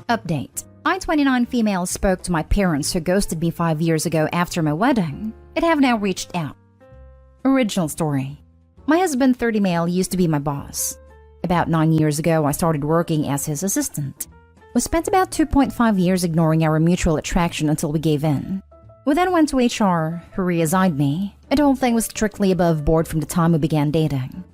Update. I, 29 female, spoke to my parents who ghosted me 5 years ago after my wedding and have now reached out. Original story. My husband, 30 male, used to be my boss. About 9 years ago, I started working as his assistant. We spent about 2.5 years ignoring our mutual attraction until we gave in. We then went to HR, who reassigned me, and the whole thing was strictly above board from the time we began dating.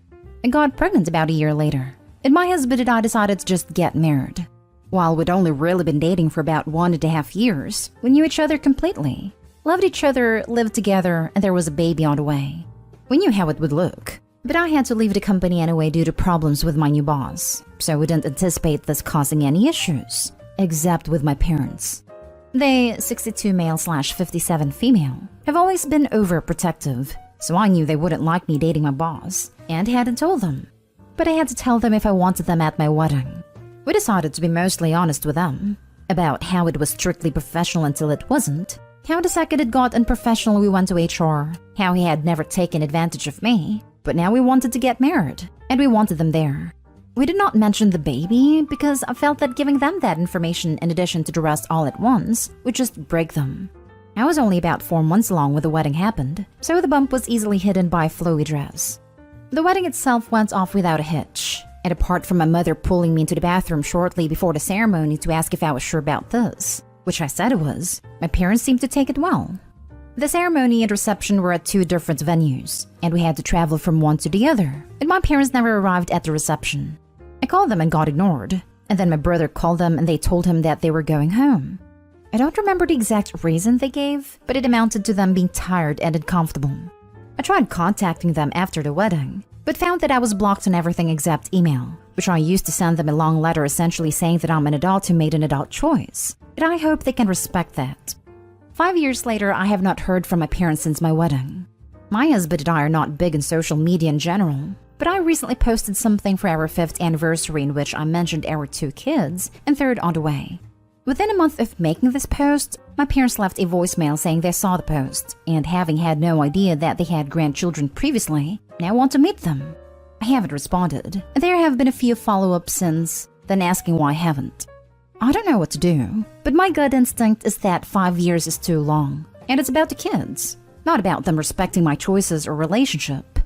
I got pregnant about a year later, and my husband and I decided to just get married. While we'd only really been dating for about 1.5 years, we knew each other completely, loved each other, lived together, and there was a baby on the way. We knew how it would look, but I had to leave the company anyway due to problems with my new boss, so we didn't anticipate this causing any issues, except with my parents. They, 62 male/57 female, have always been overprotective, so I knew they wouldn't like me dating my boss, and hadn't told them. But I had to tell them if I wanted them at my wedding. We decided to be mostly honest with them, about how it was strictly professional until it wasn't, how the second it got unprofessional we went to HR, how he had never taken advantage of me, but now we wanted to get married, and we wanted them there. We did not mention the baby because I felt that giving them that information in addition to the rest all at once would just break them. I was only about 4 months along when the wedding happened, so the bump was easily hidden by a flowy dress. The wedding itself went off without a hitch, and apart from my mother pulling me into the bathroom shortly before the ceremony to ask if I was sure about this, which I said I was, my parents seemed to take it well. The ceremony and reception were at 2 different venues, and we had to travel from one to the other, and my parents never arrived at the reception. I called them and got ignored, and then my brother called them and they told him that they were going home. I don't remember the exact reason they gave, but it amounted to them being tired and uncomfortable. I tried contacting them after the wedding, but found that I was blocked on everything except email, which I used to send them a long letter essentially saying that I'm an adult who made an adult choice, and I hope they can respect that. 5 years later, I have not heard from my parents since my wedding. My husband and I are not big in social media in general, but I recently posted something for our 5th anniversary in which I mentioned our 2 kids and 3rd on the way. Within a month of making this post, my parents left a voicemail saying they saw the post, and having had no idea that they had grandchildren previously, now want to meet them. I haven't responded, and there have been a few follow-ups since, then asking why I haven't. I don't know what to do, but my gut instinct is that 5 years is too long, and it's about the kids, not about them respecting my choices or relationship.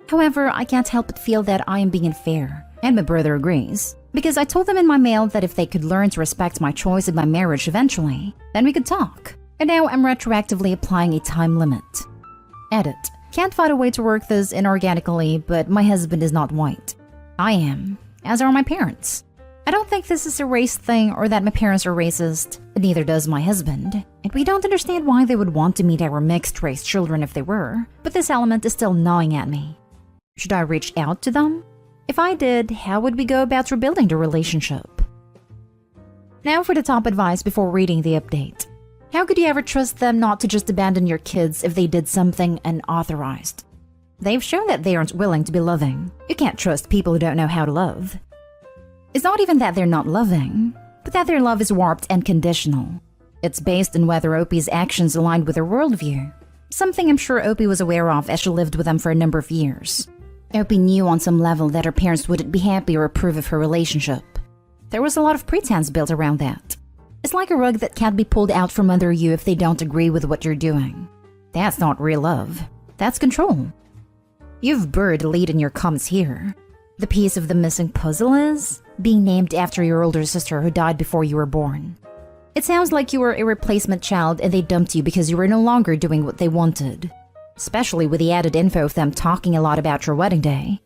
However, I can't help but feel that I am being unfair, and my brother agrees, because I told them in my mail that if they could learn to respect my choice in my marriage eventually, then we could talk, and now I'm retroactively applying a time limit. Edit. Can't find a way to work this inorganically, but my husband is not white. I am, as are my parents. I don't think this is a race thing or that my parents are racist, but neither does my husband, and we don't understand why they would want to meet our mixed-race children if they were, but this element is still gnawing at me. Should I reach out to them? If I did, how would we go about rebuilding the relationship? Now for the top advice before reading the update. How could you ever trust them not to just abandon your kids if they did something unauthorized? They've shown that they aren't willing to be loving. You can't trust people who don't know how to love. It's not even that they're not loving, but that their love is warped and conditional. It's based on whether Opie's actions aligned with her worldview, something I'm sure Opie was aware of as she lived with them for a number of years. Opie knew on some level that her parents wouldn't be happy or approve of her relationship. There was a lot of pretense built around that. It's like a rug that can't be pulled out from under you if they don't agree with what you're doing. That's not real love. That's control. You've buried a lead in your comments here. The piece of the missing puzzle is being named after your older sister who died before you were born. It sounds like you were a replacement child and they dumped you because you were no longer doing what they wanted. Especially with the added info of them talking a lot about your wedding day.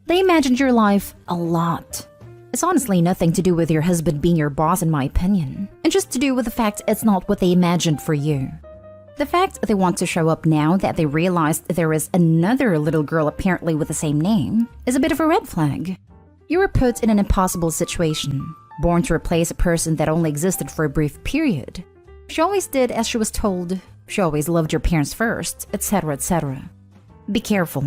They imagined your life a lot. It's honestly nothing to do with your husband being your boss in my opinion, and just to do with the fact it's not what they imagined for you. The fact they want to show up now that they realized there is another little girl apparently with the same name is a bit of a red flag. You were put in an impossible situation, born to replace a person that only existed for a brief period. She always did as she was told, she always loved your parents first, etc., etc. Be careful.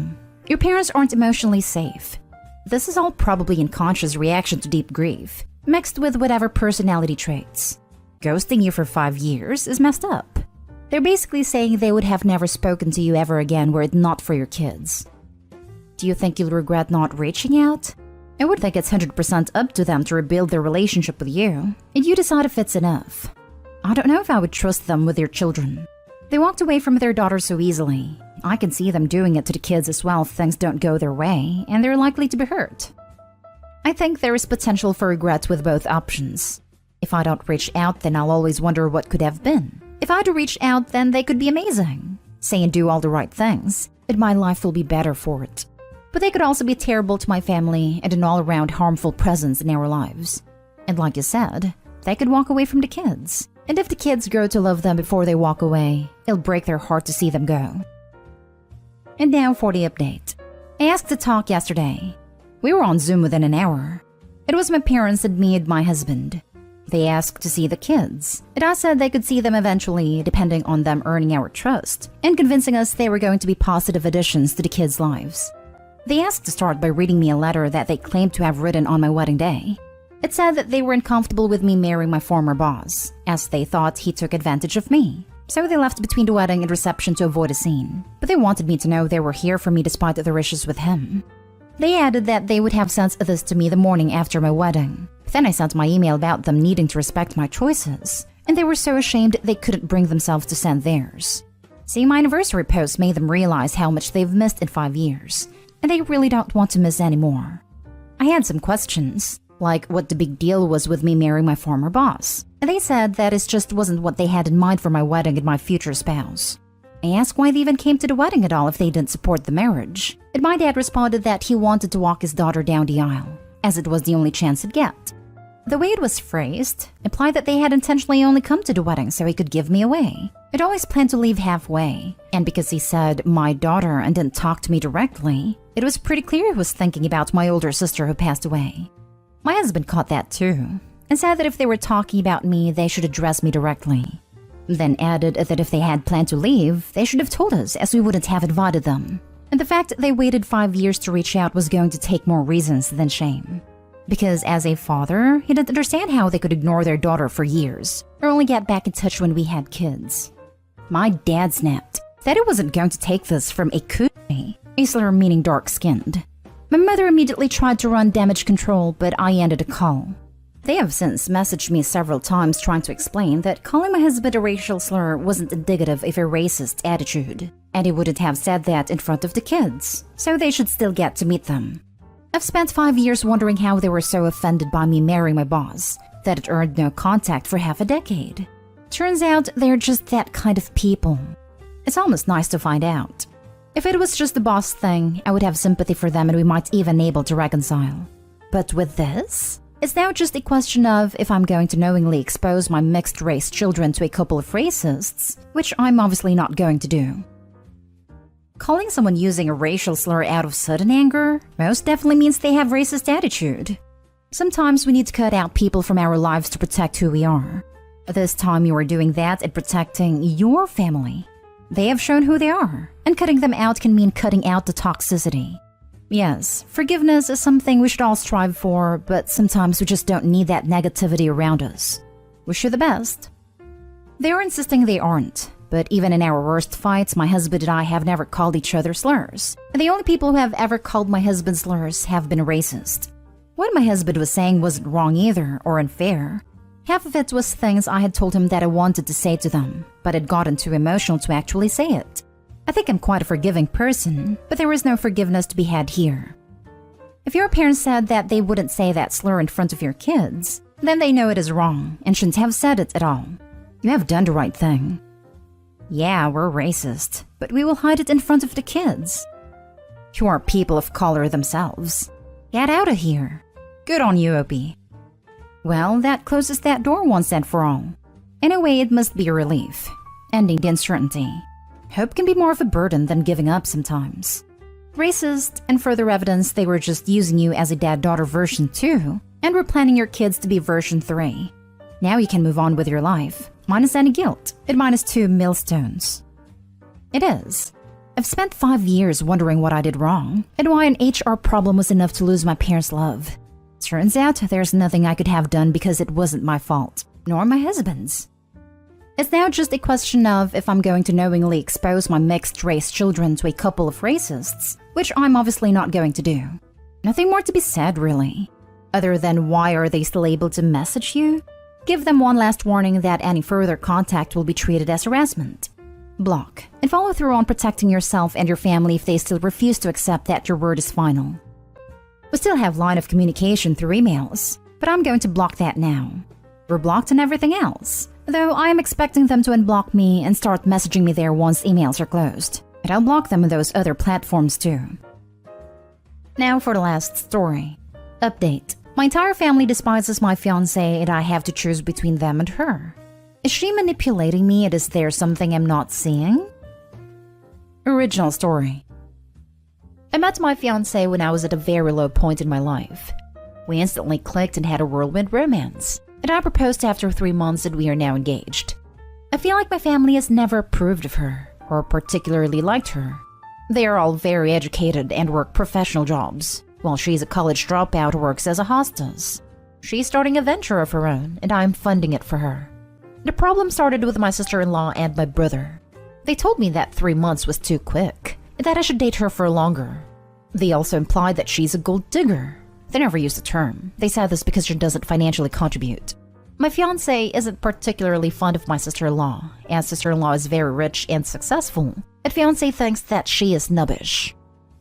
Your parents aren't emotionally safe. This is all probably unconscious reaction to deep grief, mixed with whatever personality traits. Ghosting you for 5 years is messed up. They're basically saying they would have never spoken to you ever again were it not for your kids. Do you think you'll regret not reaching out? I would think it's 100% up to them to rebuild their relationship with you, and you decide if it's enough. I don't know if I would trust them with their children. They walked away from their daughter so easily. I can see them doing it to the kids as well if things don't go their way, and they're likely to be hurt. I think there is potential for regret with both options. If I don't reach out, then I'll always wonder what could have been. If I do reach out, then they could be amazing. Say and do all the right things, and my life will be better for it. But they could also be terrible to my family and an all-around harmful presence in our lives. And like you said, they could walk away from the kids. And if the kids grow to love them before they walk away, it'll break their heart to see them go. And now for the update. I asked to talk yesterday. We were on Zoom within an hour. It was my parents and me and my husband. They asked to see the kids, and I said they could see them eventually, depending on them earning our trust and convincing us they were going to be positive additions to the kids' lives. They asked to start by reading me a letter that they claimed to have written on my wedding day. It said that they were uncomfortable with me marrying my former boss, as they thought he took advantage of me. So they left between the wedding and reception to avoid a scene, but they wanted me to know they were here for me despite their issues with him. They added that they would have sent this to me the morning after my wedding. Then I sent my email about them needing to respect my choices, and they were so ashamed they couldn't bring themselves to send theirs. See, my anniversary post made them realize how much they've missed in 5 years, and they really don't want to miss anymore. I had some questions, like what the big deal was with me marrying my former boss, and they said that it just wasn't what they had in mind for my wedding and my future spouse. I asked why they even came to the wedding at all if they didn't support the marriage, and my dad responded that he wanted to walk his daughter down the aisle, as it was the only chance he'd get. The way it was phrased implied that they had intentionally only come to the wedding so he could give me away. I'd always planned to leave halfway, and because he said my daughter and didn't talk to me directly, it was pretty clear he was thinking about my older sister who passed away. My husband caught that too, and said that if they were talking about me, they should address me directly. Then added that if they had planned to leave, they should have told us, as we wouldn't have invited them. And the fact they waited 5 years to reach out was going to take more reasons than shame. Because as a father, he didn't understand how they could ignore their daughter for years, or only get back in touch when we had kids. My dad snapped that he wasn't going to take this from a koozie, a slur meaning dark-skinned. My mother immediately tried to run damage control, but I ended a call. They have since messaged me several times trying to explain that calling my husband a racial slur wasn't indicative of a racist attitude, and he wouldn't have said that in front of the kids, so they should still get to meet them. I've spent 5 years wondering how they were so offended by me marrying my boss that it earned no contact for half a decade. Turns out they're just that kind of people. It's almost nice to find out. If it was just the boss thing, I would have sympathy for them and we might even be able to reconcile. But with this, it's now just a question of if I'm going to knowingly expose my mixed-race children to a couple of racists, which I'm obviously not going to do. Calling someone using a racial slur out of sudden anger most definitely means they have racist attitude. Sometimes we need to cut out people from our lives to protect who we are. This time you are doing that and protecting your family. They have shown who they are, and cutting them out can mean cutting out the toxicity. Yes, forgiveness is something we should all strive for, but sometimes we just don't need that negativity around us. Wish you the best. They're insisting they aren't. But even in our worst fights, my husband and I have never called each other slurs. And the only people who have ever called my husband slurs have been racist. What my husband was saying wasn't wrong either, or unfair. Half of it was things I had told him that I wanted to say to them, but had gotten too emotional to actually say it. I think I'm quite a forgiving person, but there is no forgiveness to be had here. If your parents said that they wouldn't say that slur in front of your kids, then they know it is wrong and shouldn't have said it at all. You have done the right thing. Yeah, we're racist, but we will hide it in front of the kids. You are people of color themselves. Get out of here. Good on you, Opie. Well, that closes that door once and for all. In a way, it must be a relief, ending the uncertainty. Hope can be more of a burden than giving up sometimes. Racist, and further evidence they were just using you as a dad-daughter version 2, and were planning your kids to be version 3. Now you can move on with your life. Minus any guilt, and minus 2 millstones. It is. I've spent 5 years wondering what I did wrong, and why an HR problem was enough to lose my parents' love. Turns out there's nothing I could have done because it wasn't my fault, nor my husband's. It's now just a question of if I'm going to knowingly expose my mixed-race children to a couple of racists, which I'm obviously not going to do. Nothing more to be said, really. Other than why are they still able to message you? Give them one last warning that any further contact will be treated as harassment. Block, and follow through on protecting yourself and your family if they still refuse to accept that your word is final. We still have line of communication through emails, but I'm going to block that now. We're blocked on everything else, though I am expecting them to unblock me and start messaging me there once emails are closed. And I'll block them on those other platforms too. Now for the last story. Update. My entire family despises my fiancé and I have to choose between them and her. Is she manipulating me and is there something I'm not seeing? Original story. I met my fiancé when I was at a very low point in my life. We instantly clicked and had a whirlwind romance, and I proposed after 3 months and we are now engaged. I feel like my family has never approved of her, or particularly liked her. They are all very educated and work professional jobs, while she's a college dropout who works as a hostess. She's starting a venture of her own, and I'm funding it for her. The problem started with my sister-in-law and my brother. They told me that 3 months was too quick, and that I should date her for longer. They also implied that she's a gold digger. They never used the term. They said this because she doesn't financially contribute. My fiancé isn't particularly fond of my sister-in-law, as sister-in-law is very rich and successful, and fiancé thinks that she is snobbish.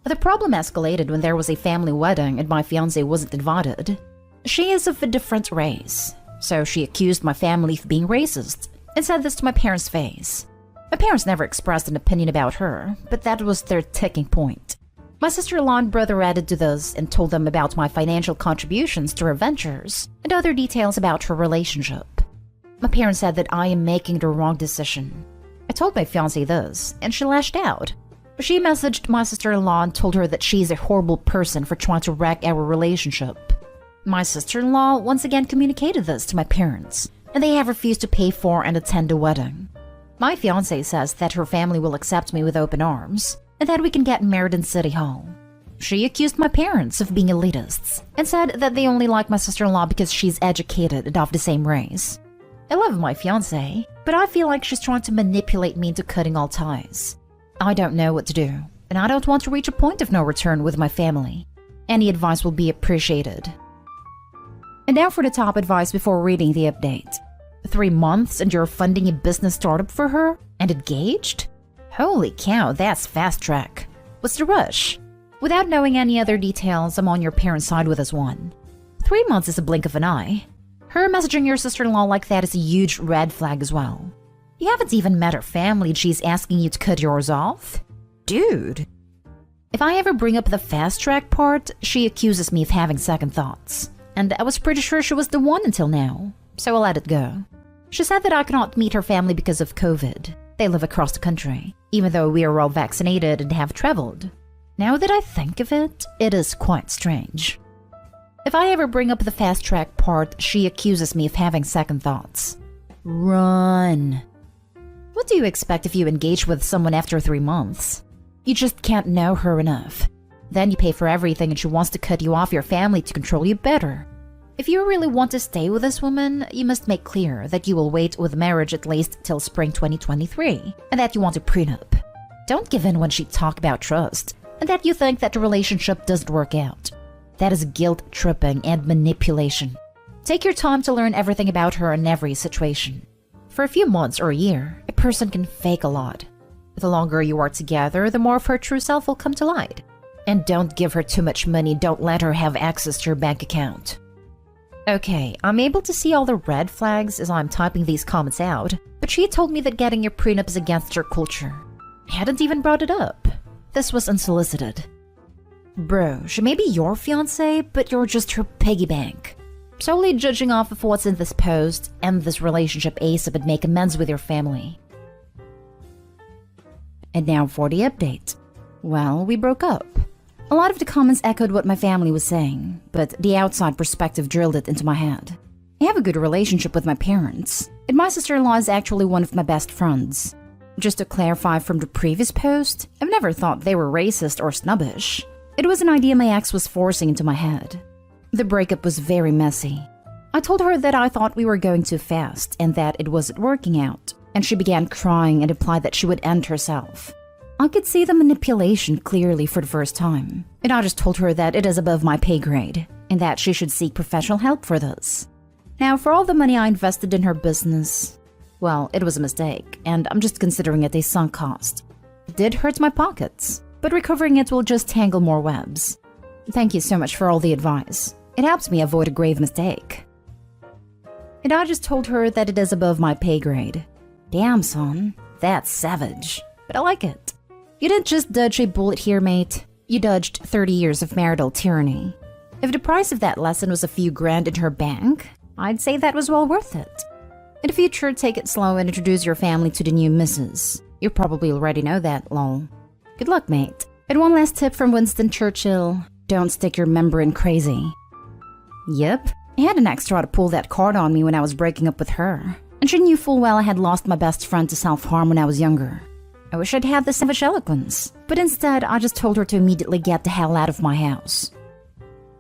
The problem escalated when there was a family wedding and my fiancé wasn't invited. She is of a different race, so she accused my family of being racist and said this to my parents' face. My parents never expressed an opinion about her, but that was their ticking point. My sister-in-law and brother added to this and told them about my financial contributions to her ventures and other details about her relationship. My parents said that I am making the wrong decision. I told my fiancé this, and she lashed out. She messaged my sister-in-law and told her that she's a horrible person for trying to wreck our relationship. My sister-in-law once again communicated this to my parents, and they have refused to pay for and attend the wedding. My fiancé says that her family will accept me with open arms, and that we can get married in City Hall. She accused my parents of being elitists, and said that they only like my sister-in-law because she's educated and of the same race. I love my fiancé, but I feel like she's trying to manipulate me into cutting all ties. I don't know what to do, and I don't want to reach a point of no return with my family. Any advice will be appreciated. And now for the top advice before reading the update. 3 months and you're funding a business startup for her? And engaged? Holy cow, that's fast track. What's the rush? Without knowing any other details, I'm on your parents' side with this one. 3 months is a blink of an eye. Her messaging your sister-in-law like that is a huge red flag as well. You haven't even met her family and she's asking you to cut yours off? Dude. If I ever bring up the fast track part, she accuses me of having second thoughts. And I was pretty sure she was the one until now, so I let it go. She said that I cannot meet her family because of COVID. They live across the country, even though we are all vaccinated and have traveled. Now that I think of it, it is quite strange. If I ever bring up the fast track part, she accuses me of having second thoughts. Run. What do you expect if you engage with someone after 3 months? You just can't know her enough. Then you pay for everything and she wants to cut you off your family to control you better. If you really want to stay with this woman, you must make clear that you will wait with marriage at least till spring 2023 and that you want a prenup. Don't give in when she talks about trust and that you think that the relationship doesn't work out. That is guilt-tripping and manipulation. Take your time to learn everything about her in every situation. For a few months or a year, a person can fake a lot. The longer you are together, the more of her true self will come to light. And don't give her too much money, don't let her have access to your bank account. Okay, I'm able to see all the red flags as I'm typing these comments out, but she told me that getting your prenup is against her culture. I hadn't even brought it up. This was unsolicited. Bro, she may be your fiancé, but you're just her piggy bank. Solely judging off of what's in this post, end this relationship ASAP and make amends with your family. And now for the update. Well, we broke up. A lot of the comments echoed what my family was saying, but the outside perspective drilled it into my head. I have a good relationship with my parents, and my sister-in-law is actually one of my best friends. Just to clarify from the previous post, I've never thought they were racist or snobbish. It was an idea my ex was forcing into my head. The breakup was very messy. I told her that I thought we were going too fast and that it wasn't working out, and she began crying and implied that she would end herself. I could see the manipulation clearly for the first time, and I just told her that it is above my pay grade and that she should seek professional help for this. Now, for all the money I invested in her business, well, it was a mistake, and I'm just considering it a sunk cost. It did hurt my pockets, but recovering it will just tangle more webs. Thank you so much for all the advice. It helps me avoid a grave mistake. And I just told her that it is above my pay grade. Damn, son, that's savage, but I like it. You didn't just dodge a bullet here, mate. You dodged 30 years of marital tyranny. If the price of that lesson was a few grand in her bank, I'd say that was well worth it. In the future, take it slow and introduce your family to the new missus. You probably already know that, lol. Good luck, mate. And one last tip from Winston Churchill, don't stick your member in crazy. Yep, I had an extra to pull that card on me when I was breaking up with her. And she knew full well I had lost my best friend to self-harm when I was younger. I wish I'd had the savage eloquence, but instead I just told her to immediately get the hell out of my house.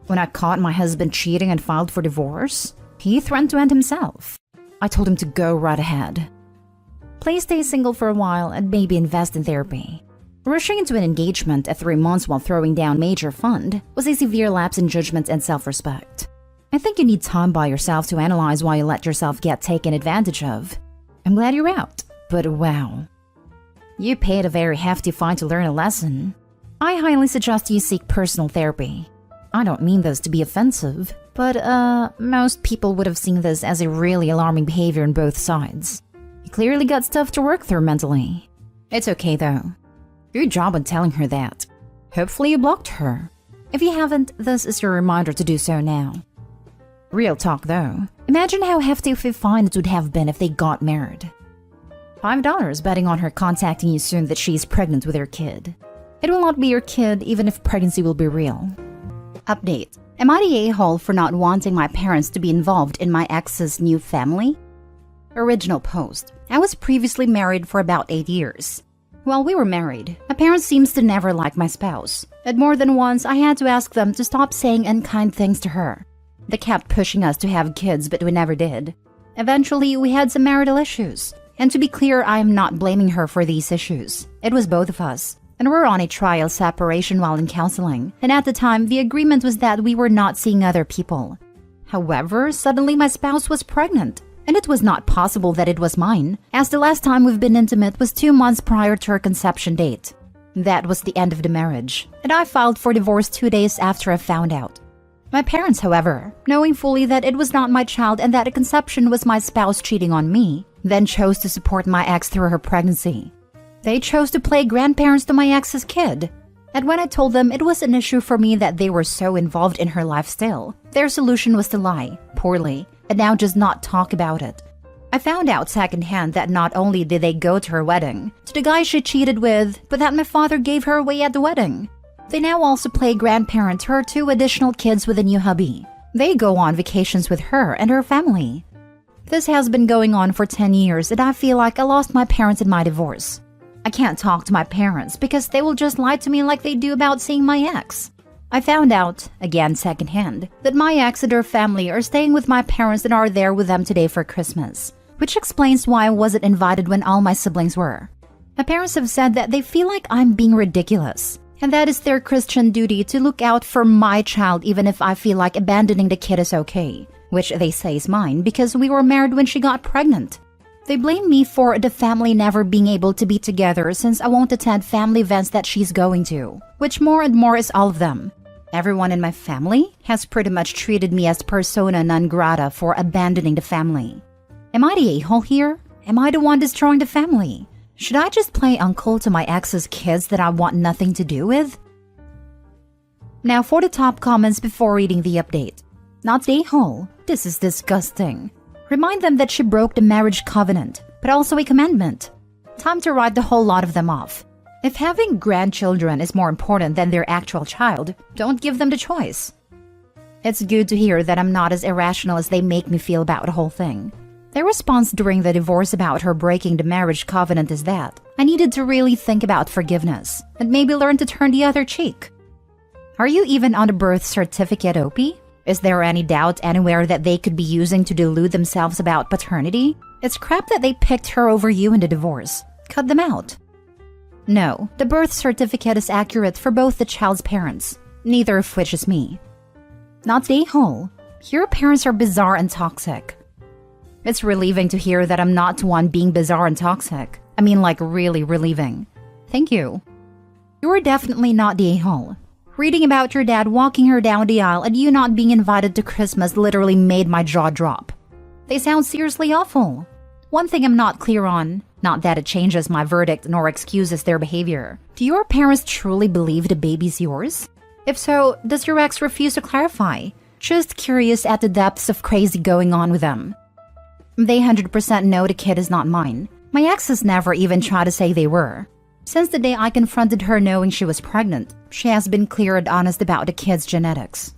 When I caught my husband cheating and filed for divorce, he threatened to end himself. I told him to go right ahead. Please stay single for a while and maybe invest in therapy. Rushing into an engagement at 3 months while throwing down major fund was a severe lapse in judgment and self-respect. I think you need time by yourself to analyze why you let yourself get taken advantage of. I'm glad you're out, but wow. You paid a very hefty fine to learn a lesson. I highly suggest you seek personal therapy. I don't mean this to be offensive, but most people would have seen this as a really alarming behavior on both sides. You clearly got stuff to work through mentally. It's okay though. Good job on telling her that. Hopefully you blocked her. If you haven't, this is your reminder to do so now. Real talk though, imagine how hefty of a fine it would have been if they got married. $5 betting on her contacting you soon that she's pregnant with her kid. It will not be your kid even if pregnancy will be real. Update. Am I the a-hole for not wanting my parents to be involved in my ex's new family? Original post. I was previously married for about 8 years. While we were married, my parents seems to never like my spouse. And more than once, I had to ask them to stop saying unkind things to her. They kept pushing us to have kids, but we never did. Eventually, we had some marital issues. And to be clear, I am not blaming her for these issues. It was both of us. And we're on a trial separation while in counseling. And at the time, the agreement was that we were not seeing other people. However, suddenly my spouse was pregnant. And it was not possible that it was mine, as the last time we've been intimate was 2 months prior to her conception date. That was the end of the marriage. And I filed for divorce 2 days after I found out. My parents, however, knowing fully that it was not my child and that the conception was my spouse cheating on me, then chose to support my ex through her pregnancy. They chose to play grandparents to my ex's kid. And when I told them it was an issue for me that they were so involved in her life still, their solution was to lie, poorly, and now just not talk about it. I found out secondhand that not only did they go to her wedding, to the guy she cheated with, but that my father gave her away at the wedding. They now also play grandparent to her 2 additional kids with a new hubby. They go on vacations with her and her family. This has been going on for 10 years and I feel like I lost my parents in my divorce. I can't talk to my parents because they will just lie to me like they do about seeing my ex. I found out, again secondhand, that my ex and her family are staying with my parents and are there with them today for Christmas, which explains why I wasn't invited when all my siblings were. My parents have said that they feel like I'm being ridiculous, and that is their Christian duty to look out for my child even if I feel like abandoning the kid is okay, which they say is mine because we were married when she got pregnant. They blame me for the family never being able to be together since I won't attend family events that she's going to, which more and more is all of them. Everyone in my family has pretty much treated me as persona non grata for abandoning the family. Am I the a-hole here? Am I the one destroying the family? Should I just play uncle to my ex's kids that I want nothing to do with? Now for the top comments before reading the update. Not the a-hole. This is disgusting. Remind them that she broke the marriage covenant, but also a commandment. Time to write the whole lot of them off. If having grandchildren is more important than their actual child, don't give them the choice. It's good to hear that I'm not as irrational as they make me feel about the whole thing. Their response during the divorce about her breaking the marriage covenant is that I needed to really think about forgiveness and maybe learn to turn the other cheek. Are you even on the birth certificate, Opie? Is there any doubt anywhere that they could be using to delude themselves about paternity? It's crap that they picked her over you in the divorce. Cut them out. No, the birth certificate is accurate for both the child's parents, neither of which is me. Not the a-hole. Your parents are bizarre and toxic. It's relieving to hear that I'm not the one being bizarre and toxic. I mean, like, really relieving. Thank you. You're definitely not the a-hole. Reading about your dad walking her down the aisle and you not being invited to Christmas literally made my jaw drop. They sound seriously awful. One thing I'm not clear on, not that it changes my verdict nor excuses their behavior. Do your parents truly believe the baby's yours? If so, does your ex refuse to clarify? Just curious at the depths of crazy going on with them. They 100% know the kid is not mine. My exes never even tried to say they were. Since the day I confronted her knowing she was pregnant, she has been clear and honest about the kid's genetics.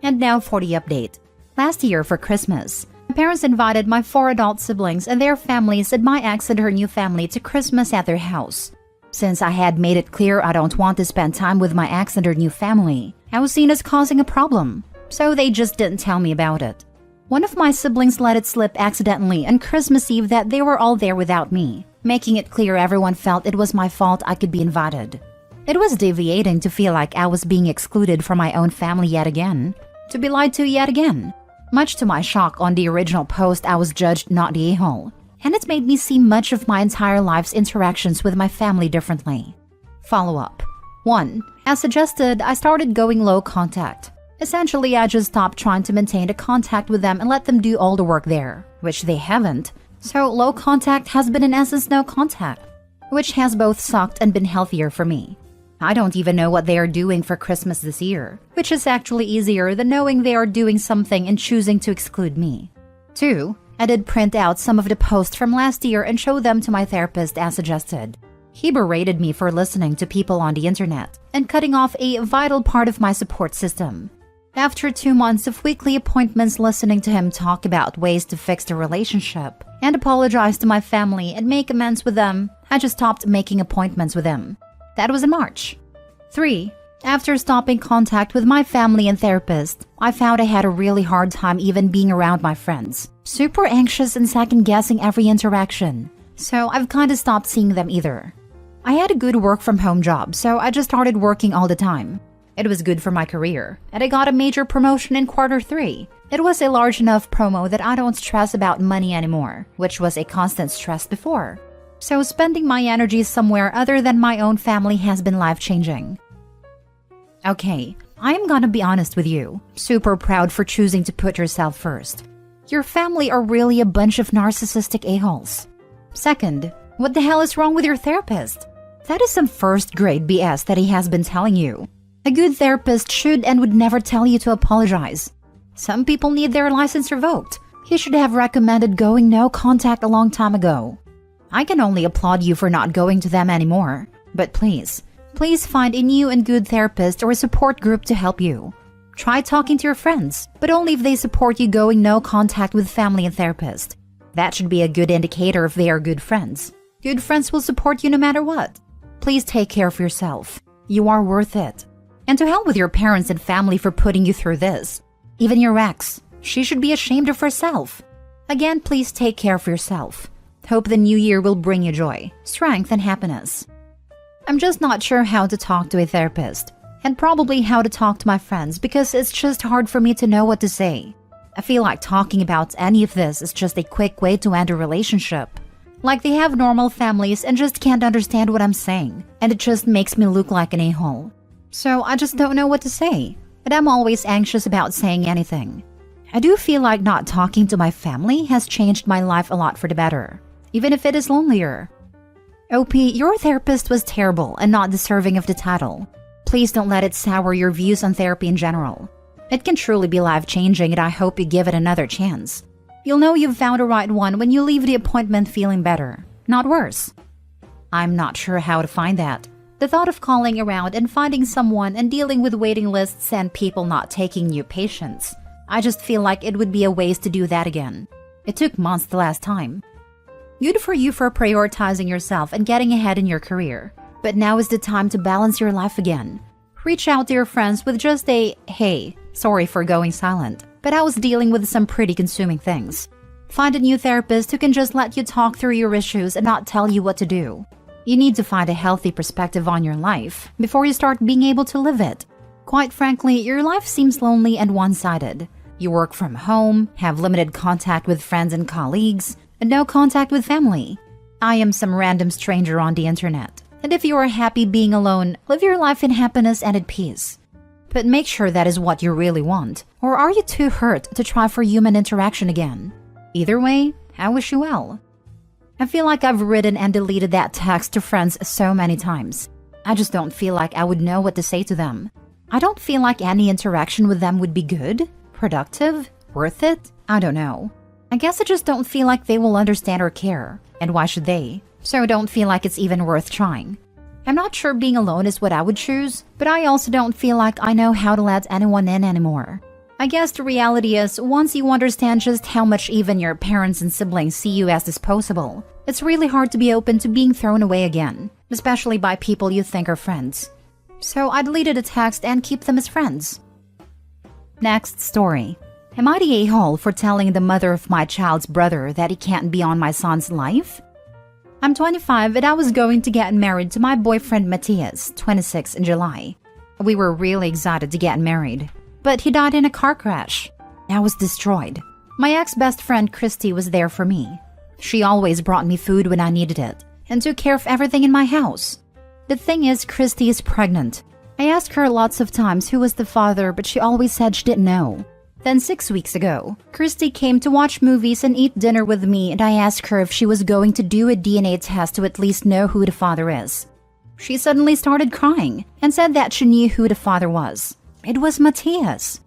And now for the update. Last year for Christmas, my parents invited my 4 adult siblings and their families and my ex and her new family to Christmas at their house. Since I had made it clear I don't want to spend time with my ex and her new family, I was seen as causing a problem, so they just didn't tell me about it. One of my siblings let it slip accidentally on Christmas Eve that they were all there without me, making it clear everyone felt it was my fault I could be invited. It was deviating to feel like I was being excluded from my own family yet again, to be lied to yet again. Much to my shock, on the original post I was judged not the a-hole, and it made me see much of my entire life's interactions with my family differently. Follow-up. 1. As suggested, I started going low contact. Essentially, I just stopped trying to maintain the contact with them and let them do all the work there, which they haven't. So low contact has been in essence no contact, which has both sucked and been healthier for me. I don't even know what they are doing for Christmas this year, which is actually easier than knowing they are doing something and choosing to exclude me. 2. I did print out some of the posts from last year and show them to my therapist as suggested. He berated me for listening to people on the internet and cutting off a vital part of my support system. After 2 months of weekly appointments listening to him talk about ways to fix the relationship and apologize to my family and make amends with them, I just stopped making appointments with him. That was in March. 3. After stopping contact with my family and therapist, I found I had a really hard time even being around my friends. Super anxious and second-guessing every interaction. So I've kinda stopped seeing them either. I had a good work-from-home job, so I just started working all the time. It was good for my career, and I got a major promotion in Q3. It was a large enough promo that I don't stress about money anymore, which was a constant stress before. So spending my energy somewhere other than my own family has been life-changing. Okay, I'm gonna be honest with you. Super proud for choosing to put yourself first. Your family are really a bunch of narcissistic a-holes. Second, what the hell is wrong with your therapist? That is some first-grade BS that he has been telling you. A good therapist should and would never tell you to apologize. Some people need their license revoked. He should have recommended going no contact a long time ago. I can only applaud you for not going to them anymore. But please find a new and good therapist or a support group to help you. Try talking to your friends, but only if they support you going no contact with family and therapist. That should be a good indicator if they are good friends. Good friends will support you no matter what. Please take care of yourself. You are worth it. And to hell with your parents and family for putting you through this. Even your ex, she should be ashamed of herself. Again, please take care of yourself. Hope the new year will bring you joy, strength, and happiness. I'm just not sure how to talk to a therapist, and probably how to talk to my friends because it's just hard for me to know what to say. I feel like talking about any of this is just a quick way to end a relationship. Like they have normal families and just can't understand what I'm saying, and it just makes me look like an a-hole. So I just don't know what to say, but I'm always anxious about saying anything. I do feel like not talking to my family has changed my life a lot for the better, even if it is lonelier. OP, your therapist was terrible and not deserving of the title. Please don't let it sour your views on therapy in general. It can truly be life-changing and I hope you give it another chance. You'll know you've found a right one when you leave the appointment feeling better, not worse. I'm not sure how to find that. The thought of calling around and finding someone and dealing with waiting lists and people not taking new patients, I just feel like it would be a waste to do that again. It took months the last time. Good for you for prioritizing yourself and getting ahead in your career. But now is the time to balance your life again. Reach out to your friends with just a, hey, sorry for going silent, but I was dealing with some pretty consuming things. Find a new therapist who can just let you talk through your issues and not tell you what to do. You need to find a healthy perspective on your life before you start being able to live it. Quite frankly, your life seems lonely and one-sided. You work from home, have limited contact with friends and colleagues, and no contact with family. I am some random stranger on the internet. And if you are happy being alone, live your life in happiness and at peace. But make sure that is what you really want. Or are you too hurt to try for human interaction again? Either way, I wish you well. I feel like I've written and deleted that text to friends so many times. I just don't feel like I would know what to say to them. I don't feel like any interaction with them would be good, productive, worth it. I don't know. I guess I just don't feel like they will understand or care. And why should they? So I don't feel like it's even worth trying. I'm not sure being alone is what I would choose, but I also don't feel like I know how to let anyone in anymore. I guess the reality is, once you understand just how much even your parents and siblings see you as disposable, it's really hard to be open to being thrown away again, especially by people you think are friends. So I deleted a text and keep them as friends. Next story. Am I the a-hole for telling the mother of my child's brother that he can't be on my son's life? I'm 25 and I was going to get married to my boyfriend Matthias, 26, in July. We were really excited to get married, but he died in a car crash. I was destroyed. My ex-best friend Christy was there for me. She always brought me food when I needed it and took care of everything in my house. The thing is, Christy is pregnant. I asked her lots of times who was the father, but she always said she didn't know. Then 6 weeks ago, Christy came to watch movies and eat dinner with me, and I asked her if she was going to do a DNA test to at least know who the father is. She suddenly started crying and said that she knew who the father was. It was Matthias.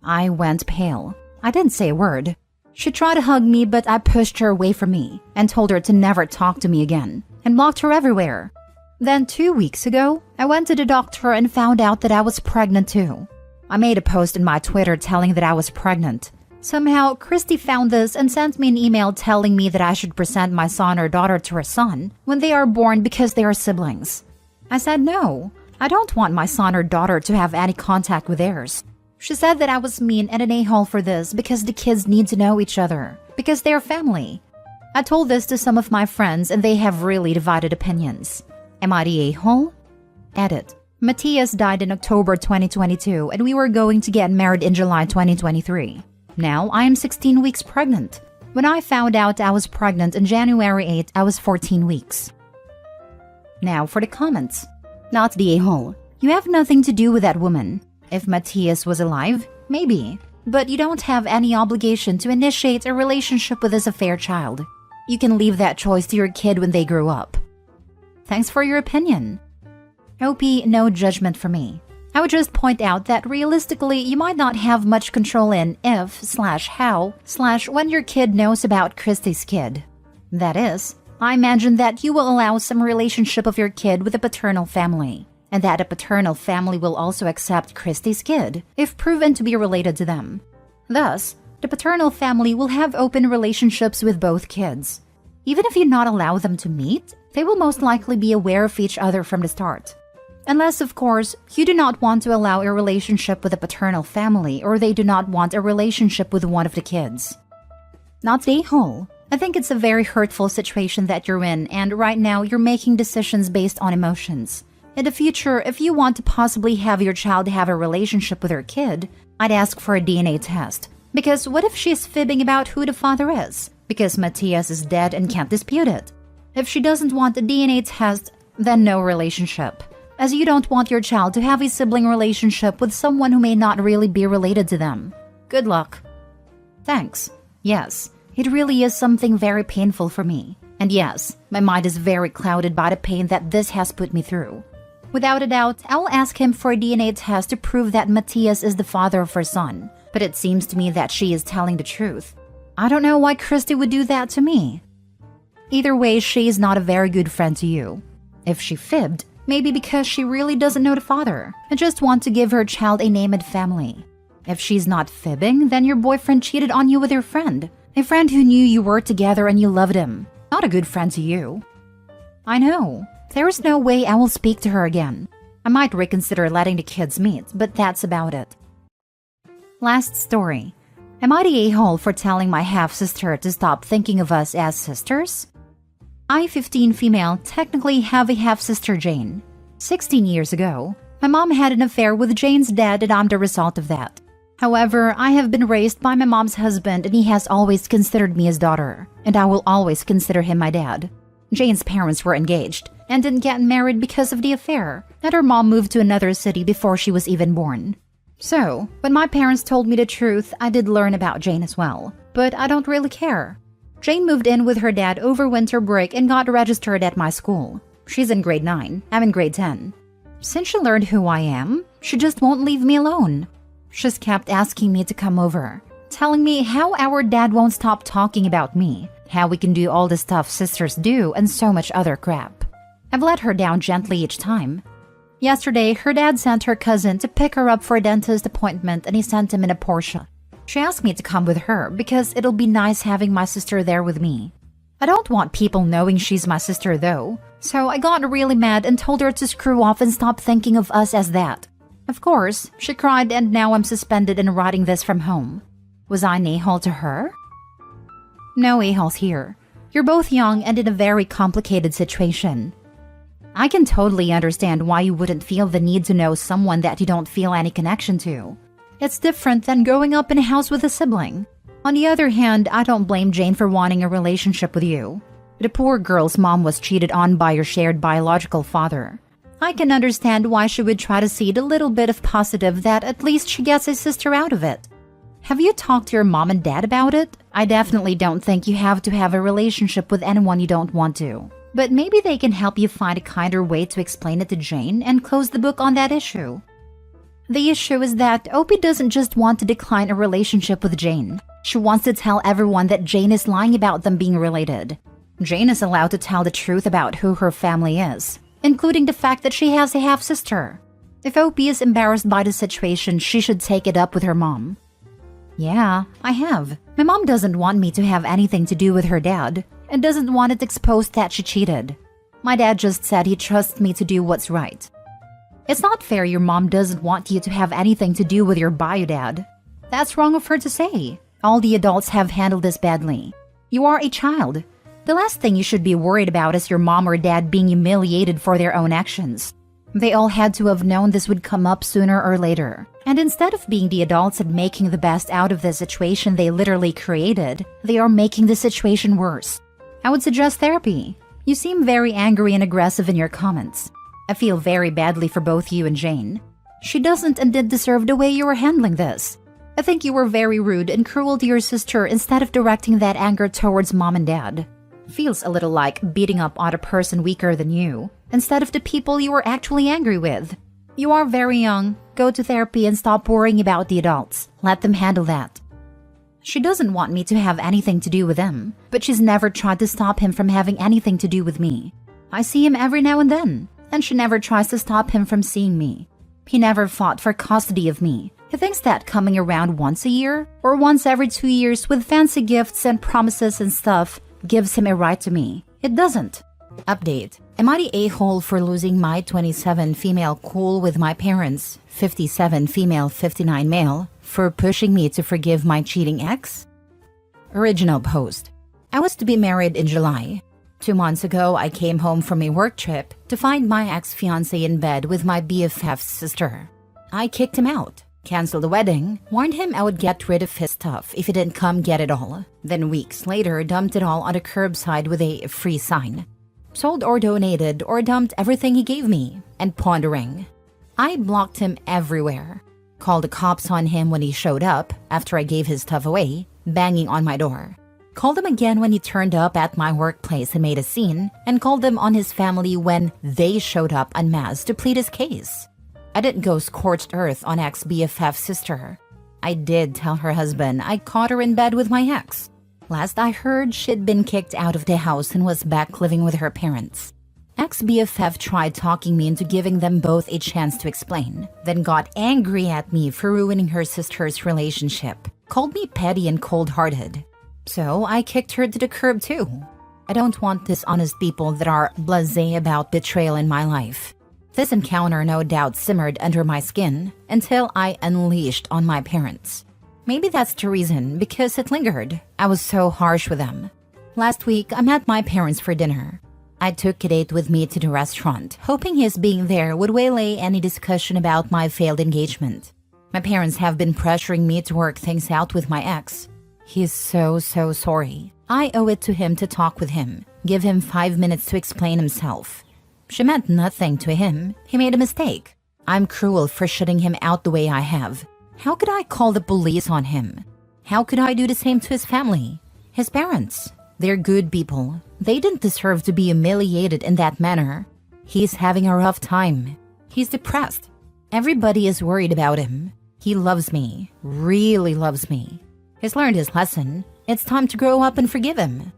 I went pale. I didn't say a word. She tried to hug me, but I pushed her away from me and told her to never talk to me again and blocked her everywhere. Then 2 weeks ago, I went to the doctor and found out that I was pregnant too. I made a post in my Twitter telling that I was pregnant. Somehow, Christy found this and sent me an email telling me that I should present my son or daughter to her son when they are born because they are siblings. I said no, I don't want my son or daughter to have any contact with theirs. She said that I was mean and an a-hole for this because the kids need to know each other, because they are family. I told this to some of my friends and they have really divided opinions. Am I the a-hole? Edit. Matthias died in October 2022 and we were going to get married in July 2023. Now I am 16 weeks pregnant. When I found out I was pregnant on January 8, I was 14 weeks. Now for the comments. Not the a-hole. You have nothing to do with that woman. If Matthias was alive, maybe. But you don't have any obligation to initiate a relationship with this affair child. You can leave that choice to your kid when they grow up. Thanks for your opinion. OP, no judgment for me. I would just point out that realistically, you might not have much control in if/how/when your kid knows about Christy's kid. That is, I imagine that you will allow some relationship of your kid with the paternal family, and that the paternal family will also accept Christy's kid if proven to be related to them. Thus, the paternal family will have open relationships with both kids. Even if you not allow them to meet, they will most likely be aware of each other from the start. Unless, of course, you do not want to allow a relationship with a paternal family or they do not want a relationship with one of the kids. Not the a-hole. I think it's a very hurtful situation that you're in, and right now you're making decisions based on emotions. In the future, if you want to possibly have your child have a relationship with her kid, I'd ask for a DNA test. Because what if she's fibbing about who the father is? Because Matthias is dead and can't dispute it. If she doesn't want a DNA test, then no relationship. As you don't want your child to have a sibling relationship with someone who may not really be related to them. Good luck. Thanks. Yes, it really is something very painful for me. And yes, my mind is very clouded by the pain that this has put me through. Without a doubt, I will ask him for a DNA test to prove that Matthias is the father of her son. But it seems to me that she is telling the truth. I don't know why Christy would do that to me. Either way, she is not a very good friend to you. If she fibbed, maybe because she really doesn't know the father and just want to give her child a name and family. If she's not fibbing, then your boyfriend cheated on you with your friend. A friend who knew you were together and you loved him. Not a good friend to you. I know. There is no way I will speak to her again. I might reconsider letting the kids meet, but that's about it. Last story. Am I the a-hole for telling my half-sister to stop thinking of us as sisters? I, 15 female, technically have a half-sister Jane. 16 years ago, my mom had an affair with Jane's dad and I'm the result of that. However, I have been raised by my mom's husband and he has always considered me his daughter, and I will always consider him my dad. Jane's parents were engaged and didn't get married because of the affair, and her mom moved to another city before she was even born. So, when my parents told me the truth, I did learn about Jane as well, but I don't really care. Jane moved in with her dad over winter break and got registered at my school. She's in grade 9, I'm in grade 10. Since she learned who I am, she just won't leave me alone. She's kept asking me to come over, telling me how our dad won't stop talking about me, how we can do all the stuff sisters do, and so much other crap. I've let her down gently each time. Yesterday, her dad sent her cousin to pick her up for a dentist appointment and he sent him in a Porsche. She asked me to come with her because it'll be nice having my sister there with me. I don't want people knowing she's my sister though, so I got really mad and told her to screw off and stop thinking of us as that. Of course, she cried and now I'm suspended and writing this from home. Was I an a-hole to her? No a-holes here. You're both young and in a very complicated situation. I can totally understand why you wouldn't feel the need to know someone that you don't feel any connection to. It's different than growing up in a house with a sibling. On the other hand, I don't blame Jane for wanting a relationship with you. The poor girl's mom was cheated on by your shared biological father. I can understand why she would try to see the little bit of positive that at least she gets a sister out of it. Have you talked to your mom and dad about it? I definitely don't think you have to have a relationship with anyone you don't want to. But maybe they can help you find a kinder way to explain it to Jane and close the book on that issue. The issue is that Opie doesn't just want to decline a relationship with Jane. She wants to tell everyone that Jane is lying about them being related. Jane is allowed to tell the truth about who her family is, including the fact that she has a half-sister. If Opie is embarrassed by the situation, she should take it up with her mom. Yeah, I have. My mom doesn't want me to have anything to do with her dad, and doesn't want it exposed that she cheated. My dad just said he trusts me to do what's right. It's not fair your mom doesn't want you to have anything to do with your bio dad. That's wrong of her to say. All the adults have handled this badly. You are a child. The last thing you should be worried about is your mom or dad being humiliated for their own actions. They all had to have known this would come up sooner or later. And instead of being the adults and making the best out of the situation they literally created, they are making the situation worse. I would suggest therapy. You seem very angry and aggressive in your comments. I feel very badly for both you and Jane. She doesn't and didn't deserve the way you were handling this. I think you were very rude and cruel to your sister instead of directing that anger towards mom and dad. Feels a little like beating up on a person weaker than you, instead of the people you were actually angry with. You are very young. Go to therapy and stop worrying about the adults. Let them handle that. She doesn't want me to have anything to do with him, but she's never tried to stop him from having anything to do with me. I see him every now and then, and she never tries to stop him from seeing me. He never fought for custody of me. He thinks that coming around once a year, or once every 2 years with fancy gifts and promises and stuff, gives him a right to me. It doesn't. Update. Am I the a-hole for losing my 27 female cool with my parents, 57 female, 59 male, for pushing me to forgive my cheating ex? Original post. I was to be married in July. 2 months ago, I came home from a work trip to find my ex-fiancé in bed with my BFF's sister. I kicked him out, canceled the wedding, warned him I would get rid of his stuff if he didn't come get it all, then weeks later dumped it all on the curbside with a free sign. Sold or donated or dumped everything he gave me, and pawned a ring. I blocked him everywhere. Called the cops on him when he showed up after I gave his stuff away, banging on my door. Called him again when he turned up at my workplace and made a scene, and called him on his family when they showed up en masse to plead his case. I didn't go scorched earth on ex-BFF's sister. I did tell her husband I caught her in bed with my ex. Last I heard, she'd been kicked out of the house and was back living with her parents. Ex-BFF tried talking me into giving them both a chance to explain, then got angry at me for ruining her sister's relationship, called me petty and cold-hearted. So I kicked her to the curb too. I don't want dishonest people that are blasé about betrayal in my life. This encounter no doubt simmered under my skin until I unleashed on my parents. Maybe that's the reason, because it lingered. I was so harsh with them. Last week, I met my parents for dinner. I took a date with me to the restaurant, hoping his being there would waylay any discussion about my failed engagement. My parents have been pressuring me to work things out with my ex. He's so sorry. I owe it to him to talk with him, give him 5 minutes to explain himself. She meant nothing to him. He made a mistake. I'm cruel for shutting him out the way I have. How could I call the police on him? How could I do the same to his family? His parents? They're good people. They didn't deserve to be humiliated in that manner. He's having a rough time. He's depressed. Everybody is worried about him. He loves me, really loves me. He's learned his lesson. It's time to grow up and forgive him.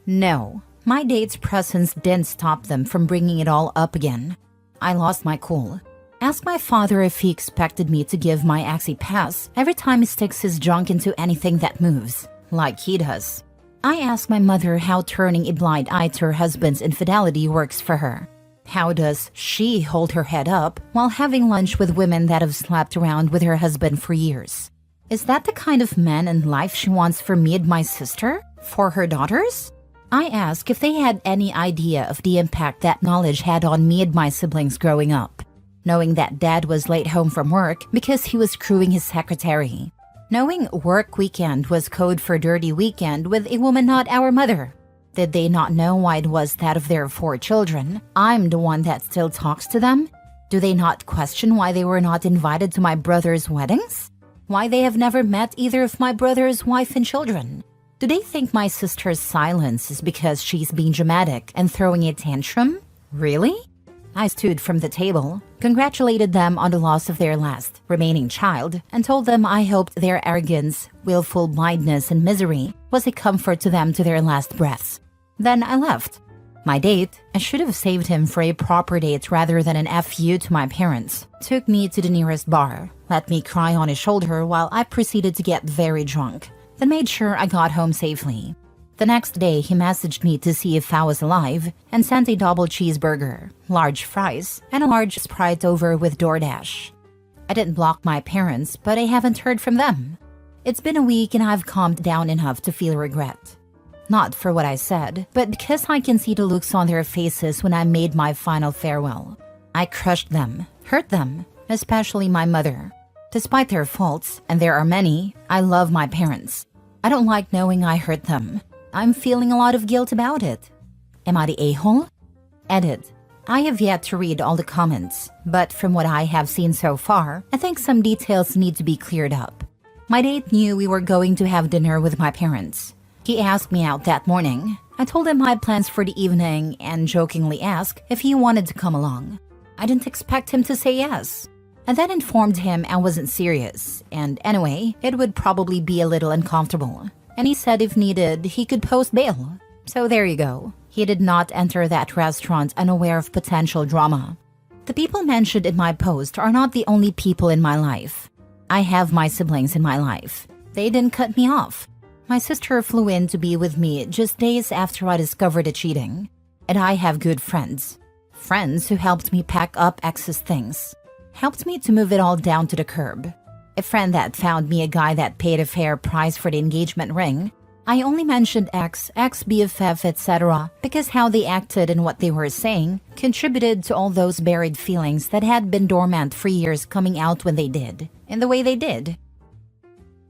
No, my date's presence didn't stop them from bringing it all up again. I lost my cool. Asked my father if he expected me to give my ex a pass every time he sticks his junk into anything that moves, like he does. I asked my mother how turning a blind eye to her husband's infidelity works for her. How does she hold her head up while having lunch with women that have slept around with her husband for years? Is that the kind of man and life she wants for me and my sister? For her daughters? I asked if they had any idea of the impact that knowledge had on me and my siblings growing up. Knowing that dad was late home from work because he was screwing his secretary. Knowing work weekend was code for dirty weekend with a woman not our mother. Did they not know why it was that of their 4 children, I'm the one that still talks to them? Do they not question why they were not invited to my brother's weddings? Why they have never met either of my brother's wife and children? Do they think my sister's silence is because she's being dramatic and throwing a tantrum? Really? I stood from the table, congratulated them on the loss of their last remaining child, and told them I hoped their arrogance, willful blindness, and misery was a comfort to them to their last breaths. Then I left. My date, I should have saved him for a proper date rather than an FU to my parents, took me to the nearest bar, let me cry on his shoulder while I proceeded to get very drunk, then made sure I got home safely. The next day, he messaged me to see if I was alive and sent a double cheeseburger, large fries, and a large Sprite over with DoorDash. I didn't block my parents, but I haven't heard from them. It's been a week and I've calmed down enough to feel regret. Not for what I said, but because I can see the looks on their faces when I made my final farewell. I crushed them, hurt them, especially my mother. Despite their faults, and there are many, I love my parents. I don't like knowing I hurt them. I'm feeling a lot of guilt about it. Am I the a-hole? Edit. I have yet to read all the comments, but from what I have seen so far, I think some details need to be cleared up. My date knew we were going to have dinner with my parents. He asked me out that morning. I told him I had plans for the evening and jokingly asked if he wanted to come along. I didn't expect him to say yes. I then informed him I wasn't serious, and anyway, it would probably be a little uncomfortable. And he said if needed, he could post bail. So there you go. He did not enter that restaurant unaware of potential drama. The people mentioned in my post are not the only people in my life. I have my siblings in my life. They didn't cut me off. My sister flew in to be with me just days after I discovered the cheating. And I have good friends. Friends who helped me pack up excess things. Helped me to move it all down to the curb. A friend that found me a guy that paid a fair price for the engagement ring. I only mentioned ex-BFF, etc. because how they acted and what they were saying contributed to all those buried feelings that had been dormant for years coming out when they did, in the way they did.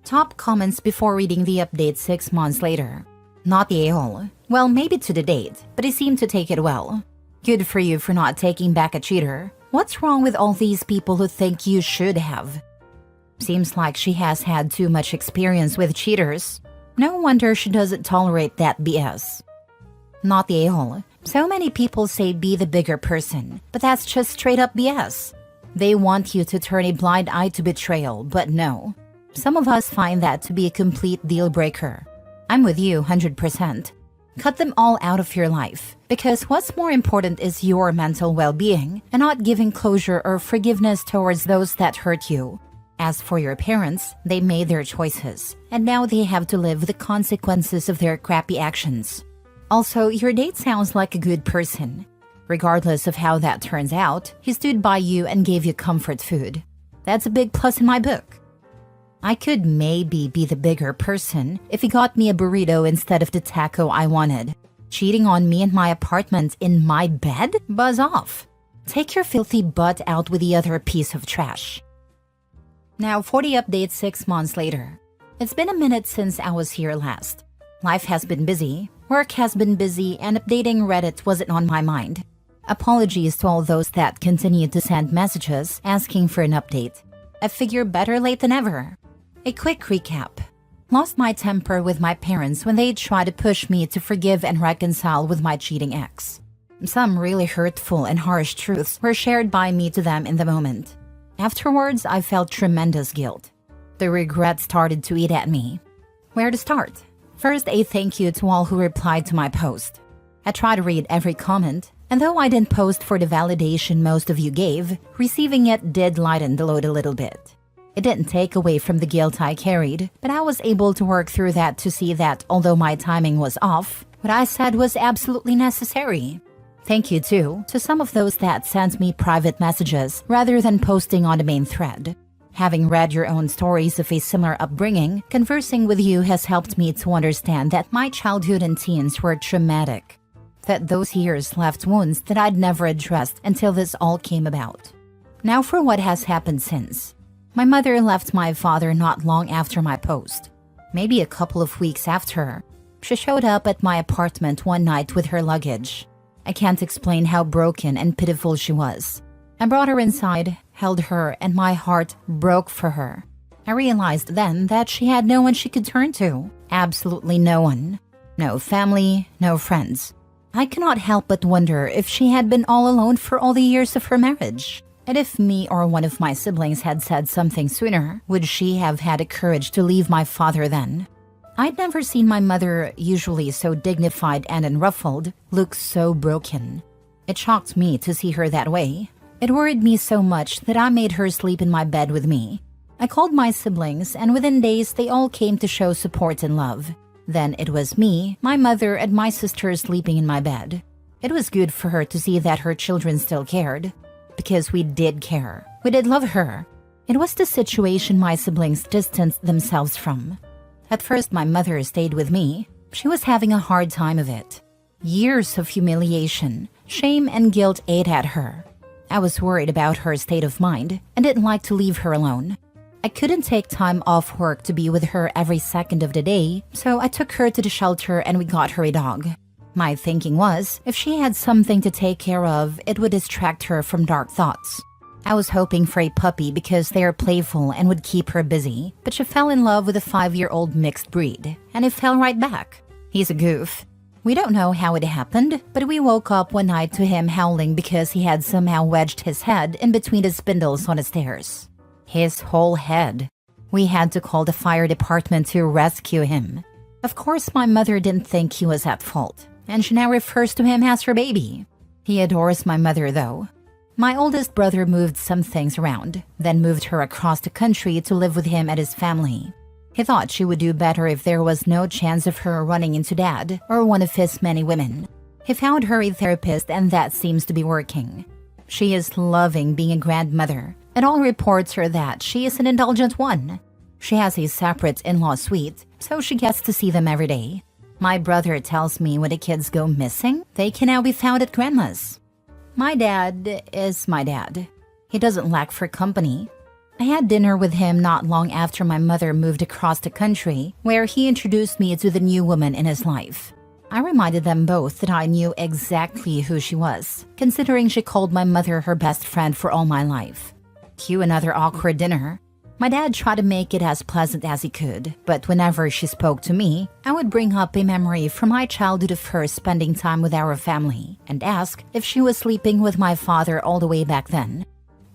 Top comments before reading the update 6 months later. Not the a-hole. Well, maybe to the date, but he seemed to take it well. Good for you for not taking back a cheater. What's wrong with all these people who think you should have? Seems like she has had too much experience with cheaters. No wonder she doesn't tolerate that BS. Not the a-hole. So many people say be the bigger person, but that's just straight up BS. They want you to turn a blind eye to betrayal, but no. Some of us find that to be a complete deal breaker. I'm with you 100%. Cut them all out of your life, because what's more important is your mental well-being and not giving closure or forgiveness towards those that hurt you. As for your parents, they made their choices, and now they have to live with the consequences of their crappy actions. Also, your date sounds like a good person. Regardless of how that turns out, he stood by you and gave you comfort food. That's a big plus in my book. I could maybe be the bigger person if he got me a burrito instead of the taco I wanted. Cheating on me in my apartment in my bed? Buzz off. Take your filthy butt out with the other piece of trash. Now 40 updates 6 months later. It's been a minute since I was here last. Life has been busy, work has been busy, and updating Reddit wasn't on my mind. Apologies to all those that continue to send messages asking for an update. I figure better late than ever. A quick recap. Lost my temper with my parents when they tried to push me to forgive and reconcile with my cheating ex. Some really hurtful and harsh truths were shared by me to them in the moment. Afterwards, I felt tremendous guilt. The regret started to eat at me. Where to start? First, a thank you to all who replied to my post. I try to read every comment, and though I didn't post for the validation most of you gave, receiving it did lighten the load a little bit. It didn't take away from the guilt I carried, but I was able to work through that to see that although my timing was off, what I said was absolutely necessary. Thank you, too, to some of those that sent me private messages rather than posting on the main thread. Having read your own stories of a similar upbringing, conversing with you has helped me to understand that my childhood and teens were traumatic. That those years left wounds that I'd never addressed until this all came about. Now for what has happened since. My mother left my father not long after my post. Maybe a couple of weeks after. She showed up at my apartment one night with her luggage. I can't explain how broken and pitiful she was. I brought her inside, held her, and my heart broke for her. I realized then that she had no one she could turn to. Absolutely no one. No family, no friends. I cannot help but wonder if she had been all alone for all the years of her marriage. And if me or one of my siblings had said something sooner, would she have had the courage to leave my father then? I'd never seen my mother, usually so dignified and unruffled, look so broken. It shocked me to see her that way. It worried me so much that I made her sleep in my bed with me. I called my siblings, and within days they all came to show support and love. Then it was me, my mother, and my sister sleeping in my bed. It was good for her to see that her children still cared. Because we did care. We did love her. It was the situation my siblings distanced themselves from. At first, my mother stayed with me. She was having a hard time of it. Years of humiliation, shame, and guilt ate at her. I was worried about her state of mind and didn't like to leave her alone. I couldn't take time off work to be with her every second of the day, so I took her to the shelter and we got her a dog. My thinking was, if she had something to take care of, it would distract her from dark thoughts. I was hoping for a puppy because they are playful and would keep her busy, but she fell in love with a 5-year-old mixed breed, and it fell right back. He's a goof. We don't know how it happened, but we woke up one night to him howling because he had somehow wedged his head in between the spindles on the stairs. His whole head. We had to call the fire department to rescue him. Of course, my mother didn't think he was at fault, and she now refers to him as her baby. He adores my mother, though. My oldest brother moved some things around, then moved her across the country to live with him and his family. He thought she would do better if there was no chance of her running into dad or one of his many women. He found her a therapist, and that seems to be working. She is loving being a grandmother, and all reports are that she is an indulgent one. She has a separate in-law suite, so she gets to see them every day. My brother tells me when the kids go missing, they can now be found at grandma's. My dad is my dad. He doesn't lack for company. I had dinner with him not long after my mother moved across the country, where he introduced me to the new woman in his life. I reminded them both that I knew exactly who she was, considering she called my mother her best friend for all my life. Cue another awkward dinner. My dad tried to make it as pleasant as he could, but whenever she spoke to me, I would bring up a memory from my childhood of her spending time with our family and ask if she was sleeping with my father all the way back then.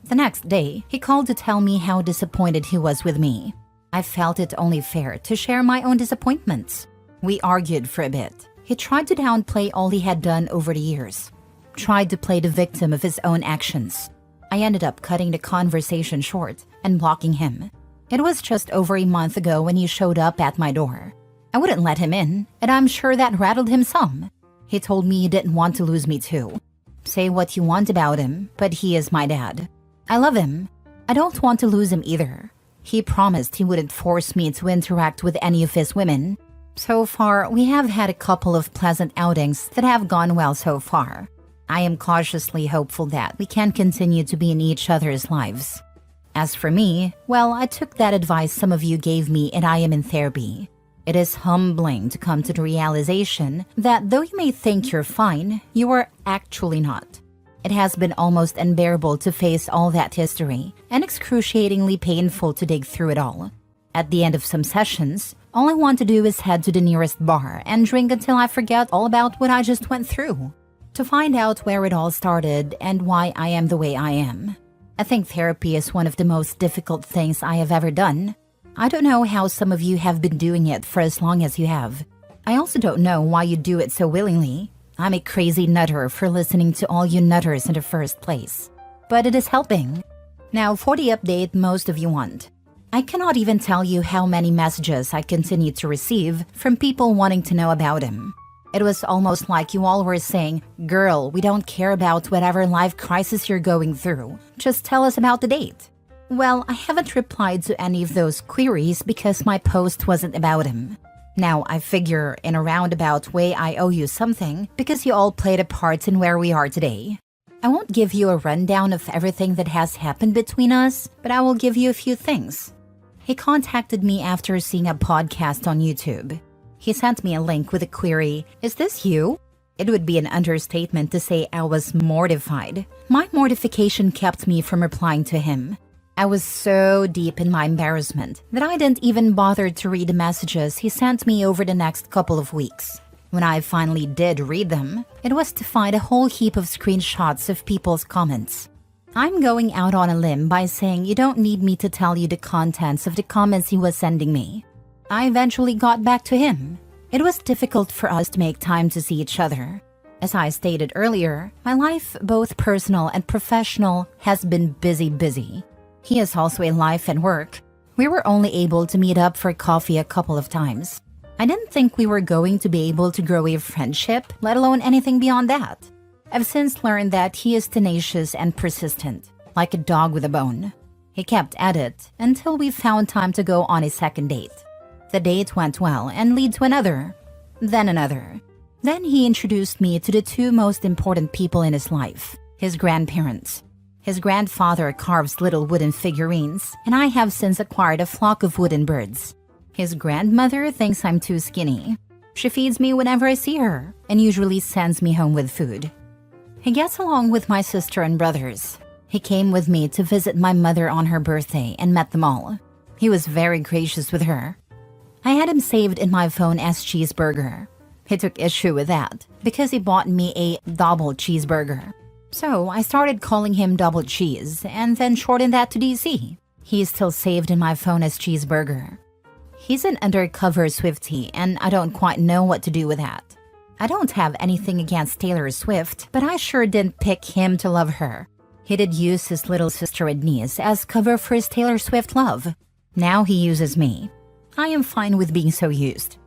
The next day, he called to tell me how disappointed he was with me. I felt it only fair to share my own disappointments. We argued for a bit. He tried to downplay all he had done over the years, tried to play the victim of his own actions. I ended up cutting the conversation short and blocking him. It was just over a month ago when he showed up at my door. I wouldn't let him in, and I'm sure that rattled him some. He told me he didn't want to lose me too. Say what you want about him, but he is my dad. I love him. I don't want to lose him either. He promised he wouldn't force me to interact with any of his women. So far, we have had a couple of pleasant outings that have gone well so far. I am cautiously hopeful that we can continue to be in each other's lives. As for me, well, I took that advice some of you gave me and I am in therapy. It is humbling to come to the realization that though you may think you're fine, you are actually not. It has been almost unbearable to face all that history and excruciatingly painful to dig through it all. At the end of some sessions, all I want to do is head to the nearest bar and drink until I forget all about what I just went through, to find out where it all started and why I am the way I am. I think therapy is one of the most difficult things I have ever done. I don't know how some of you have been doing it for as long as you have. I also don't know why you do it so willingly. I'm a crazy nutter for listening to all you nutters in the first place. But it is helping. Now for the update most of you want. I cannot even tell you how many messages I continue to receive from people wanting to know about him. It was almost like you all were saying, "Girl, we don't care about whatever life crisis you're going through. Just tell us about the date." Well, I haven't replied to any of those queries because my post wasn't about him. Now, I figure in a roundabout way I owe you something because you all played a part in where we are today. I won't give you a rundown of everything that has happened between us, but I will give you a few things. He contacted me after seeing a podcast on YouTube. He sent me a link with a query, "Is this you?" It would be an understatement to say I was mortified. My mortification kept me from replying to him. I was so deep in my embarrassment that I didn't even bother to read the messages he sent me over the next couple of weeks. When I finally did read them, it was to find a whole heap of screenshots of people's comments. I'm going out on a limb by saying you don't need me to tell you the contents of the comments he was sending me. I eventually got back to him. It was difficult for us to make time to see each other. As I stated earlier, my life, both personal and professional, has been busy. He is also in life and work. We were only able to meet up for coffee a couple of times. I didn't think we were going to be able to grow a friendship, let alone anything beyond that. I've since learned that he is tenacious and persistent, like a dog with a bone. He kept at it until we found time to go on a second date. The date went well and led to another, then another. Then he introduced me to the two most important people in his life, his grandparents. His grandfather carves little wooden figurines, and I have since acquired a flock of wooden birds. His grandmother thinks I'm too skinny. She feeds me whenever I see her, and usually sends me home with food. He gets along with my sister and brothers. He came with me to visit my mother on her birthday and met them all. He was very gracious with her. I had him saved in my phone as Cheeseburger. He took issue with that because he bought me a double cheeseburger. So I started calling him Double Cheese and then shortened that to DC. He is still saved in my phone as Cheeseburger. He's an undercover Swiftie and I don't quite know what to do with that. I don't have anything against Taylor Swift, but I sure didn't pick him to love her. He did use his little sister and niece as cover for his Taylor Swift love. Now he uses me. I am fine with being so used.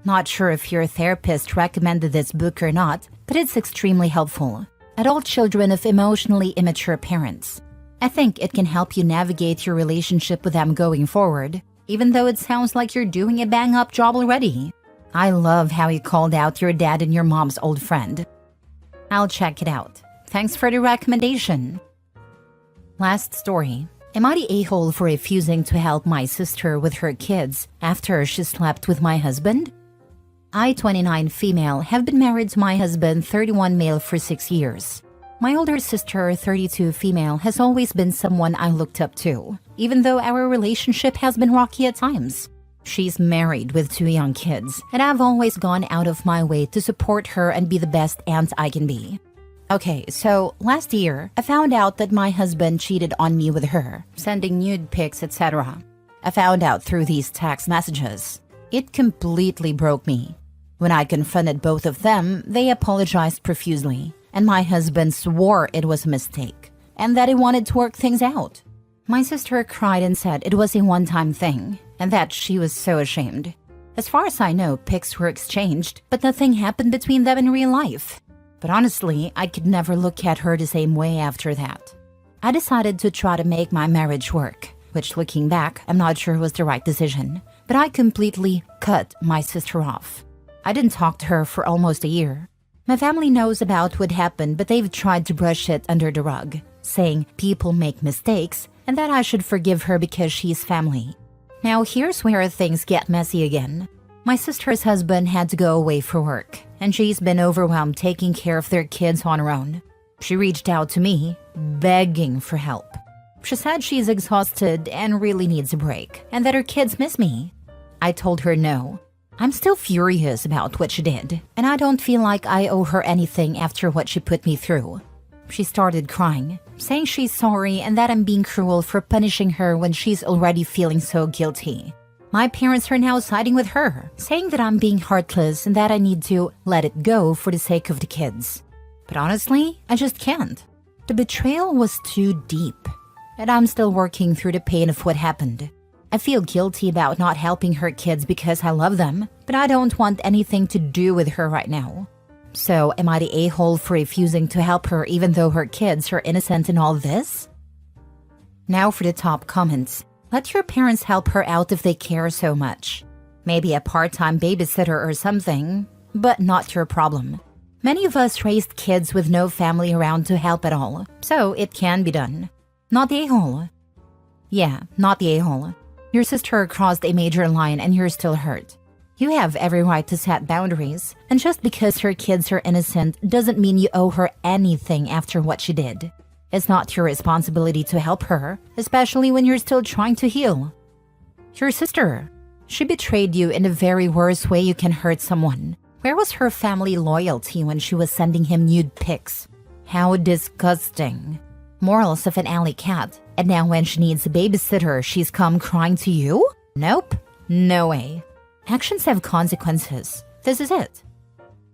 Not sure if your therapist recommended this book or not, but it's extremely helpful. Adult Children of Emotionally Immature Parents. I think it can help you navigate your relationship with them going forward, even though it sounds like you're doing a bang-up job already. I love how you called out your dad and your mom's old friend. I'll check it out. Thanks for the recommendation. Last story. Am I the a-hole for refusing to help my sister with her kids after she slept with my husband? I, 29 female, have been married to my husband, 31 male, for 6 years. My older sister, 32 female, has always been someone I looked up to, even though our relationship has been rocky at times. She's married with 2 young kids, and I've always gone out of my way to support her and be the best aunt I can be. Okay, so last year, I found out that my husband cheated on me with her, sending nude pics, etc. I found out through these text messages. It completely broke me. When I confronted both of them, they apologized profusely, and my husband swore it was a mistake, and that he wanted to work things out. My sister cried and said it was a one-time thing, and that she was so ashamed. As far as I know, pics were exchanged, but nothing happened between them in real life. But honestly, I could never look at her the same way after that. I decided to try to make my marriage work, which looking back, I'm not sure was the right decision. But I completely cut my sister off. I didn't talk to her for almost a year. My family knows about what happened, but they've tried to brush it under the rug, saying people make mistakes and that I should forgive her because she's family. Now here's where things get messy again. My sister's husband had to go away for work, and she's been overwhelmed taking care of their kids on her own. She reached out to me, begging for help. She said she's exhausted and really needs a break, and that her kids miss me. I told her no. I'm still furious about what she did, and I don't feel like I owe her anything after what she put me through. She started crying, saying she's sorry and that I'm being cruel for punishing her when she's already feeling so guilty. My parents are now siding with her, saying that I'm being heartless and that I need to let it go for the sake of the kids. But honestly, I just can't. The betrayal was too deep, and I'm still working through the pain of what happened. I feel guilty about not helping her kids because I love them, but I don't want anything to do with her right now. So, am I the a-hole for refusing to help her even though her kids are innocent in all this? Now for the top comments. Let your parents help her out if they care so much. Maybe a part-time babysitter or something, but not your problem. Many of us raised kids with no family around to help at all, so it can be done. Not the a-hole. Yeah, not the a-hole. Your sister crossed a major line and you're still hurt. You have every right to set boundaries, and just because her kids are innocent doesn't mean you owe her anything after what she did. It's not your responsibility to help her, especially when you're still trying to heal. Your sister. She betrayed you in the very worst way you can hurt someone. Where was her family loyalty when she was sending him nude pics? How disgusting. Morals of an alley cat. And now when she needs a babysitter, she's come crying to you? Nope. No way. Actions have consequences. This is it.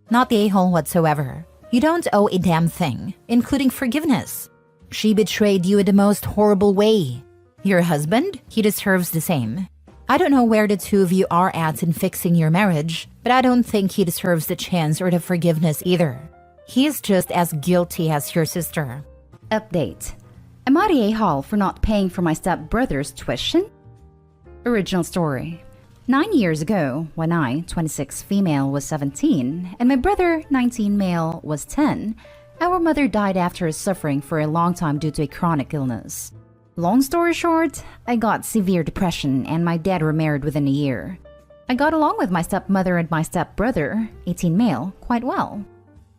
Not the a-hole whatsoever. You don't owe a damn thing, including forgiveness. She betrayed you in the most horrible way. Your husband? He deserves the same. I don't know where the two of you are at in fixing your marriage, but I don't think he deserves the chance or the forgiveness either. He is just as guilty as your sister. Update. Am I the a-hole for not paying for my stepbrother's tuition? Original story. 9 years ago, when I, 26 female, was 17, and my brother, 19 male, was 10, our mother died after suffering for a long time due to a chronic illness. Long story short, I got severe depression and my dad remarried within a year. I got along with my stepmother and my stepbrother, 18 male, quite well.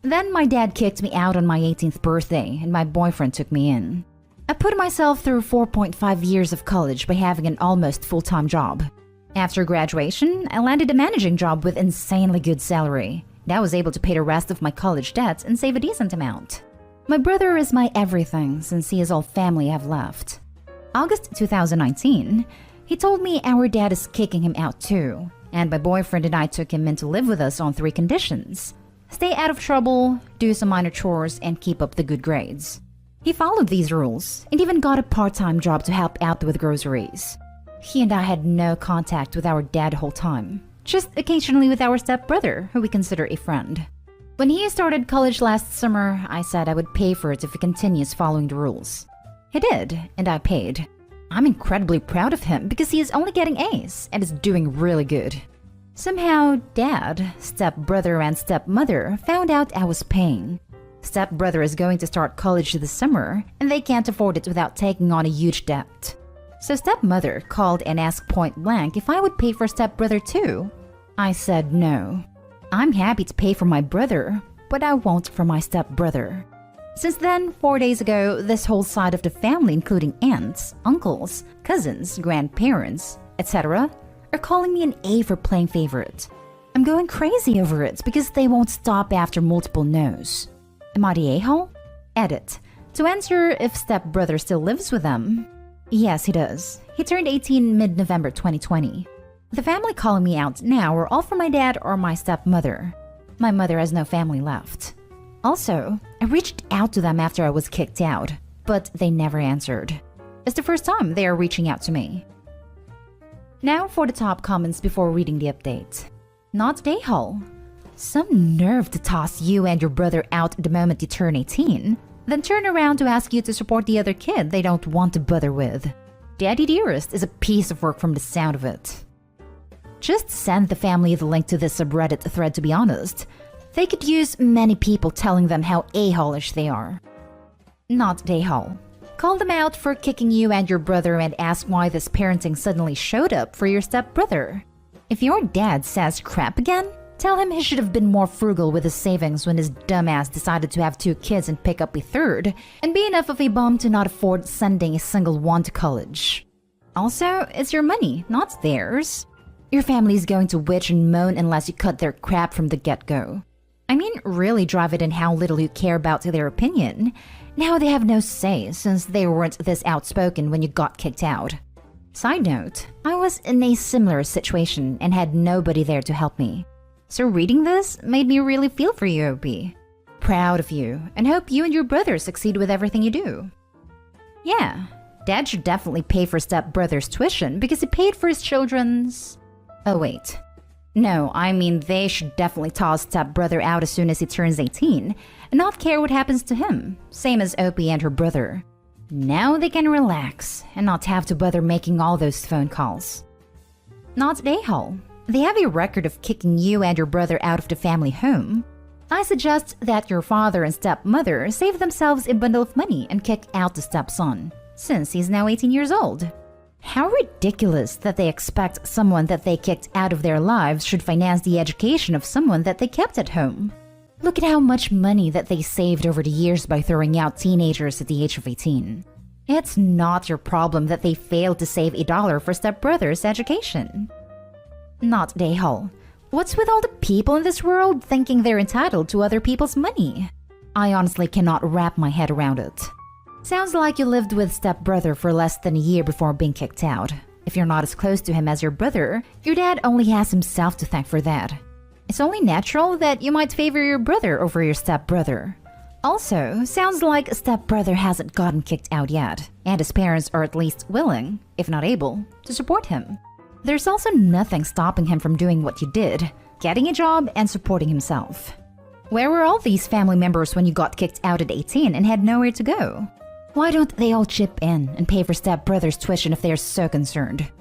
Then my dad kicked me out on my 18th birthday and my boyfriend took me in. I put myself through 4.5 years of college by having an almost full-time job. After graduation, I landed a managing job with insanely good salary. And I was able to pay the rest of my college debts and save a decent amount. My brother is my everything since he is all family I've left. August 2019, he told me our dad is kicking him out too, and my boyfriend and I took him in to live with us on 3 conditions. Stay out of trouble, do some minor chores, and keep up the good grades. He followed these rules and even got a part-time job to help out with groceries. He and I had no contact with our dad the whole time, just occasionally with our stepbrother, who we consider a friend. When he started college last summer, I said I would pay for it if he continues following the rules. He did, and I paid. I'm incredibly proud of him because he is only getting A's and is doing really good. Somehow, Dad, stepbrother, and stepmother found out I was paying. Stepbrother is going to start college this summer, and they can't afford it without taking on a huge debt. So stepmother called and asked point blank if I would pay for stepbrother too. I said no. I'm happy to pay for my brother, but I won't for my stepbrother. Since then, 4 days ago, this whole side of the family, including aunts, uncles, cousins, grandparents, etc., are calling me an A for playing favorite. I'm going crazy over it because they won't stop after multiple no's. Am I the a-hole? Edit. To answer if stepbrother still lives with them. Yes, he does. He turned 18 mid-November 2020. The family calling me out now are all for my dad or my stepmother. My mother has no family left. Also, I reached out to them after I was kicked out, but they never answered. It's the first time they are reaching out to me. Now for the top comments before reading the update. Not the a-hole. Some nerve to toss you and your brother out the moment you turn 18, then turn around to ask you to support the other kid they don't want to bother with. Daddy Dearest is a piece of work from the sound of it. Just send the family the link to this subreddit thread, to be honest. They could use many people telling them how a-holish they are. Not a-hole. Call them out for kicking you and your brother and ask why this parenting suddenly showed up for your stepbrother. If your dad says crap again, tell him he should have been more frugal with his savings when his dumbass decided to have 2 kids and pick up a third, and be enough of a bum to not afford sending a single one to college. Also, it's your money, not theirs. Your family's going to witch and moan unless you cut their crap from the get-go. I mean, really drive it in how little you care about their opinion. Now they have no say since they weren't this outspoken when you got kicked out. Side note, I was in a similar situation and had nobody there to help me. So reading this made me really feel for you, OP. Proud of you, and hope you and your brother succeed with everything you do. Yeah, Dad should definitely pay for stepbrother's tuition because he paid for his children's... Oh wait. No, I mean they should definitely toss stepbrother out as soon as he turns 18 and not care what happens to him, same as Opie and her brother. Now they can relax and not have to bother making all those phone calls. Not a-hole. They have a record of kicking you and your brother out of the family home. I suggest that your father and stepmother save themselves a bundle of money and kick out the stepson, since he's now 18 years old. How ridiculous that they expect someone that they kicked out of their lives should finance the education of someone that they kept at home. Look at how much money that they saved over the years by throwing out teenagers at the age of 18. It's not your problem that they failed to save $1 for stepbrother's education. Not a-hole. What's with all the people in this world thinking they're entitled to other people's money? I honestly cannot wrap my head around it. Sounds like you lived with stepbrother for less than a year before being kicked out. If you're not as close to him as your brother, your dad only has himself to thank for that. It's only natural that you might favor your brother over your stepbrother. Also, sounds like stepbrother hasn't gotten kicked out yet, and his parents are at least willing, if not able, to support him. There's also nothing stopping him from doing what you did, getting a job and supporting himself. Where were all these family members when you got kicked out at 18 and had nowhere to go? Why don't they all chip in and pay for stepbrother's tuition if they're so concerned?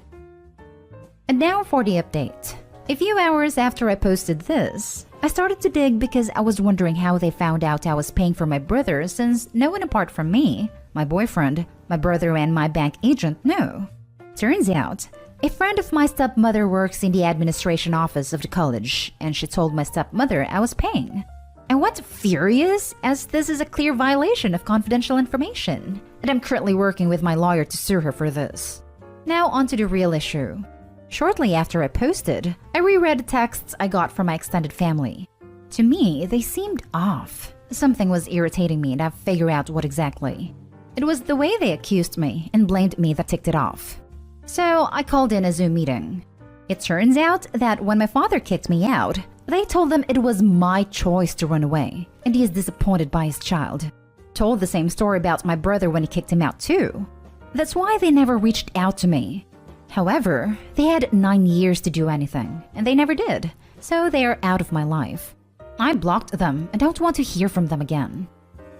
And now for the update. A few hours after I posted this, I started to dig because I was wondering how they found out I was paying for my brother since no one apart from me, my boyfriend, my brother and my bank agent know. Turns out, a friend of my stepmother works in the administration office of the college and she told my stepmother I was paying. I went furious as this is a clear violation of confidential information, and I'm currently working with my lawyer to sue her for this. Now onto the real issue. Shortly after I posted, I reread the texts I got from my extended family. To me, they seemed off. Something was irritating me and I figured out what exactly. It was the way they accused me and blamed me that ticked it off. So I called in a Zoom meeting. It turns out that when my father kicked me out, they told them it was my choice to run away, and he is disappointed by his child. Told the same story about my brother when he kicked him out too. That's why they never reached out to me. However, they had 9 years to do anything, and they never did, so they are out of my life. I blocked them and don't want to hear from them again.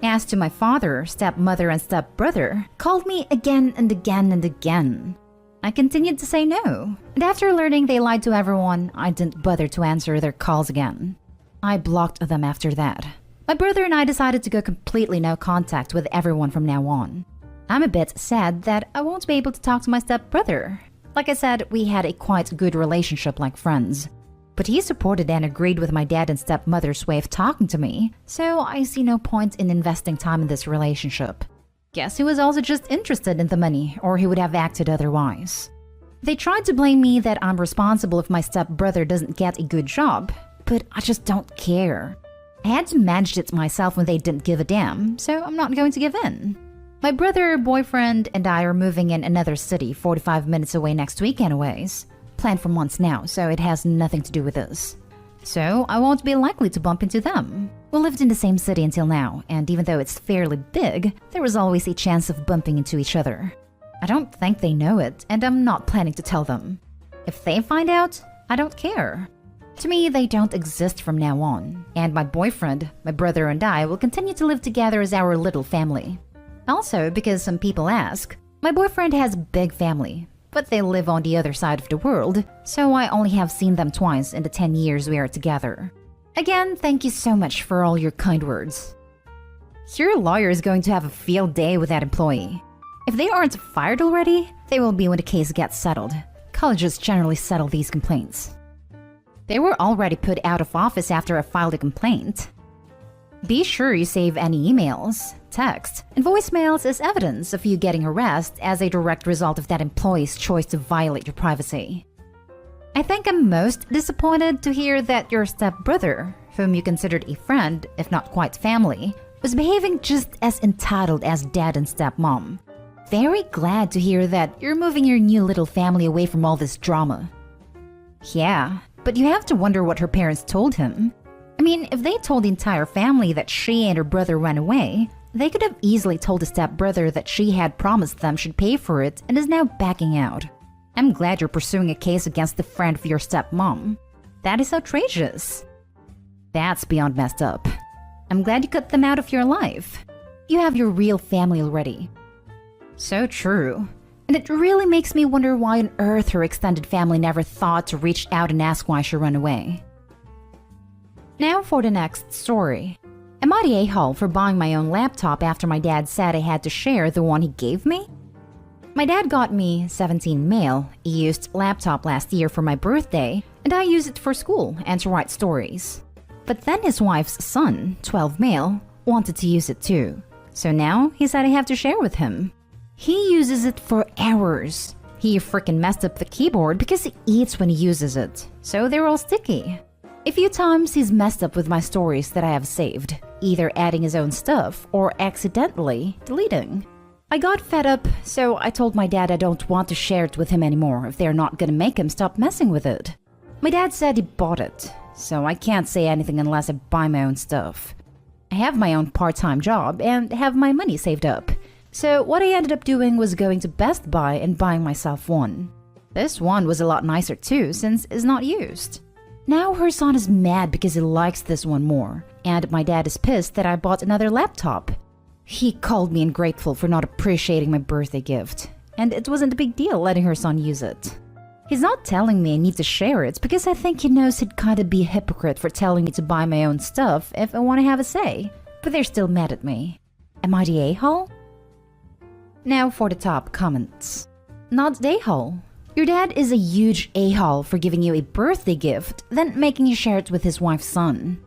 As to my father, stepmother, and stepbrother, called me again and again and again. I continued to say no, and after learning they lied to everyone, I didn't bother to answer their calls again. I blocked them after that. My brother and I decided to go completely no contact with everyone from now on. I'm a bit sad that I won't be able to talk to my stepbrother. Like I said, we had a quite good relationship like friends. But he supported and agreed with my dad and stepmother's way of talking to me, so I see no point in investing time in this relationship. Guess he was also just interested in the money, or he would have acted otherwise. They tried to blame me that I'm responsible if my stepbrother doesn't get a good job, but I just don't care. I had to manage it myself when they didn't give a damn, so I'm not going to give in. My brother, boyfriend, and I are moving in another city 45 minutes away next week anyways. Planned for months now, so it has nothing to do with us. So I won't be likely to bump into them. We lived in the same city until now, and even though it's fairly big, there was always a chance of bumping into each other. I don't think they know it, and I'm not planning to tell them. If they find out, I don't care. To me, they don't exist from now on, and my boyfriend, my brother, and I will continue to live together as our little family. Also, because some people ask, My boyfriend has a big family, but they live on the other side of the world, so I only have seen them twice in the 10 years we are together. Again, thank you so much for all your kind words. Your lawyer is going to have a field day with that employee. If they aren't fired already, they will be when the case gets settled. Colleges generally settle these complaints. They were already put out of office after I filed a complaint. Be sure you save any emails, texts, and voicemails as evidence of you getting harassed as a direct result of that employee's choice to violate your privacy. I think I'm most disappointed to hear that your stepbrother, whom you considered a friend, if not quite family, was behaving just as entitled as dad and stepmom. Very glad to hear that you're moving your new little family away from all this drama. Yeah, but you have to wonder what her parents told him. I mean, if they told the entire family that she and her brother ran away, they could have easily told the stepbrother that she had promised them she'd pay for it and is now backing out. I'm glad you're pursuing a case against the friend of your stepmom. That is outrageous. That's beyond messed up. I'm glad you cut them out of your life. You have your real family already. So true. And it really makes me wonder why on earth her extended family never thought to reach out and ask why she ran away. Now for the next story. Am I the a-hole for buying my own laptop after my dad said I had to share the one he gave me? My dad got me 17 male, a used laptop last year for my birthday, and I use it for school and to write stories. But then his wife's son, 12 male, wanted to use it too. So now he said I have to share with him. He uses it for hours. He freaking messed up the keyboard because he eats when he uses it, so they're all sticky. A few times he's messed up with my stories that I have saved, either adding his own stuff or accidentally deleting. I got fed up, so I told my dad I don't want to share it with him anymore if they're not gonna make him stop messing with it. My dad said he bought it, so I can't say anything unless I buy my own stuff. I have my own part-time job and have my money saved up. So what I ended up doing was going to Best Buy and buying myself one. This one was a lot nicer too since it's not used. Now her son is mad because he likes this one more, and my dad is pissed that I bought another laptop. He called me ungrateful for not appreciating my birthday gift, and it wasn't a big deal letting her son use it. He's not telling me I need to share it because I think he knows he'd kinda be a hypocrite for telling me to buy my own stuff if I want to have a say, but they're still mad at me. Am I the a-hole? Now for the top comments. Not the a-hole. Your dad is a huge a-hole for giving you a birthday gift, then making you share it with his wife's son.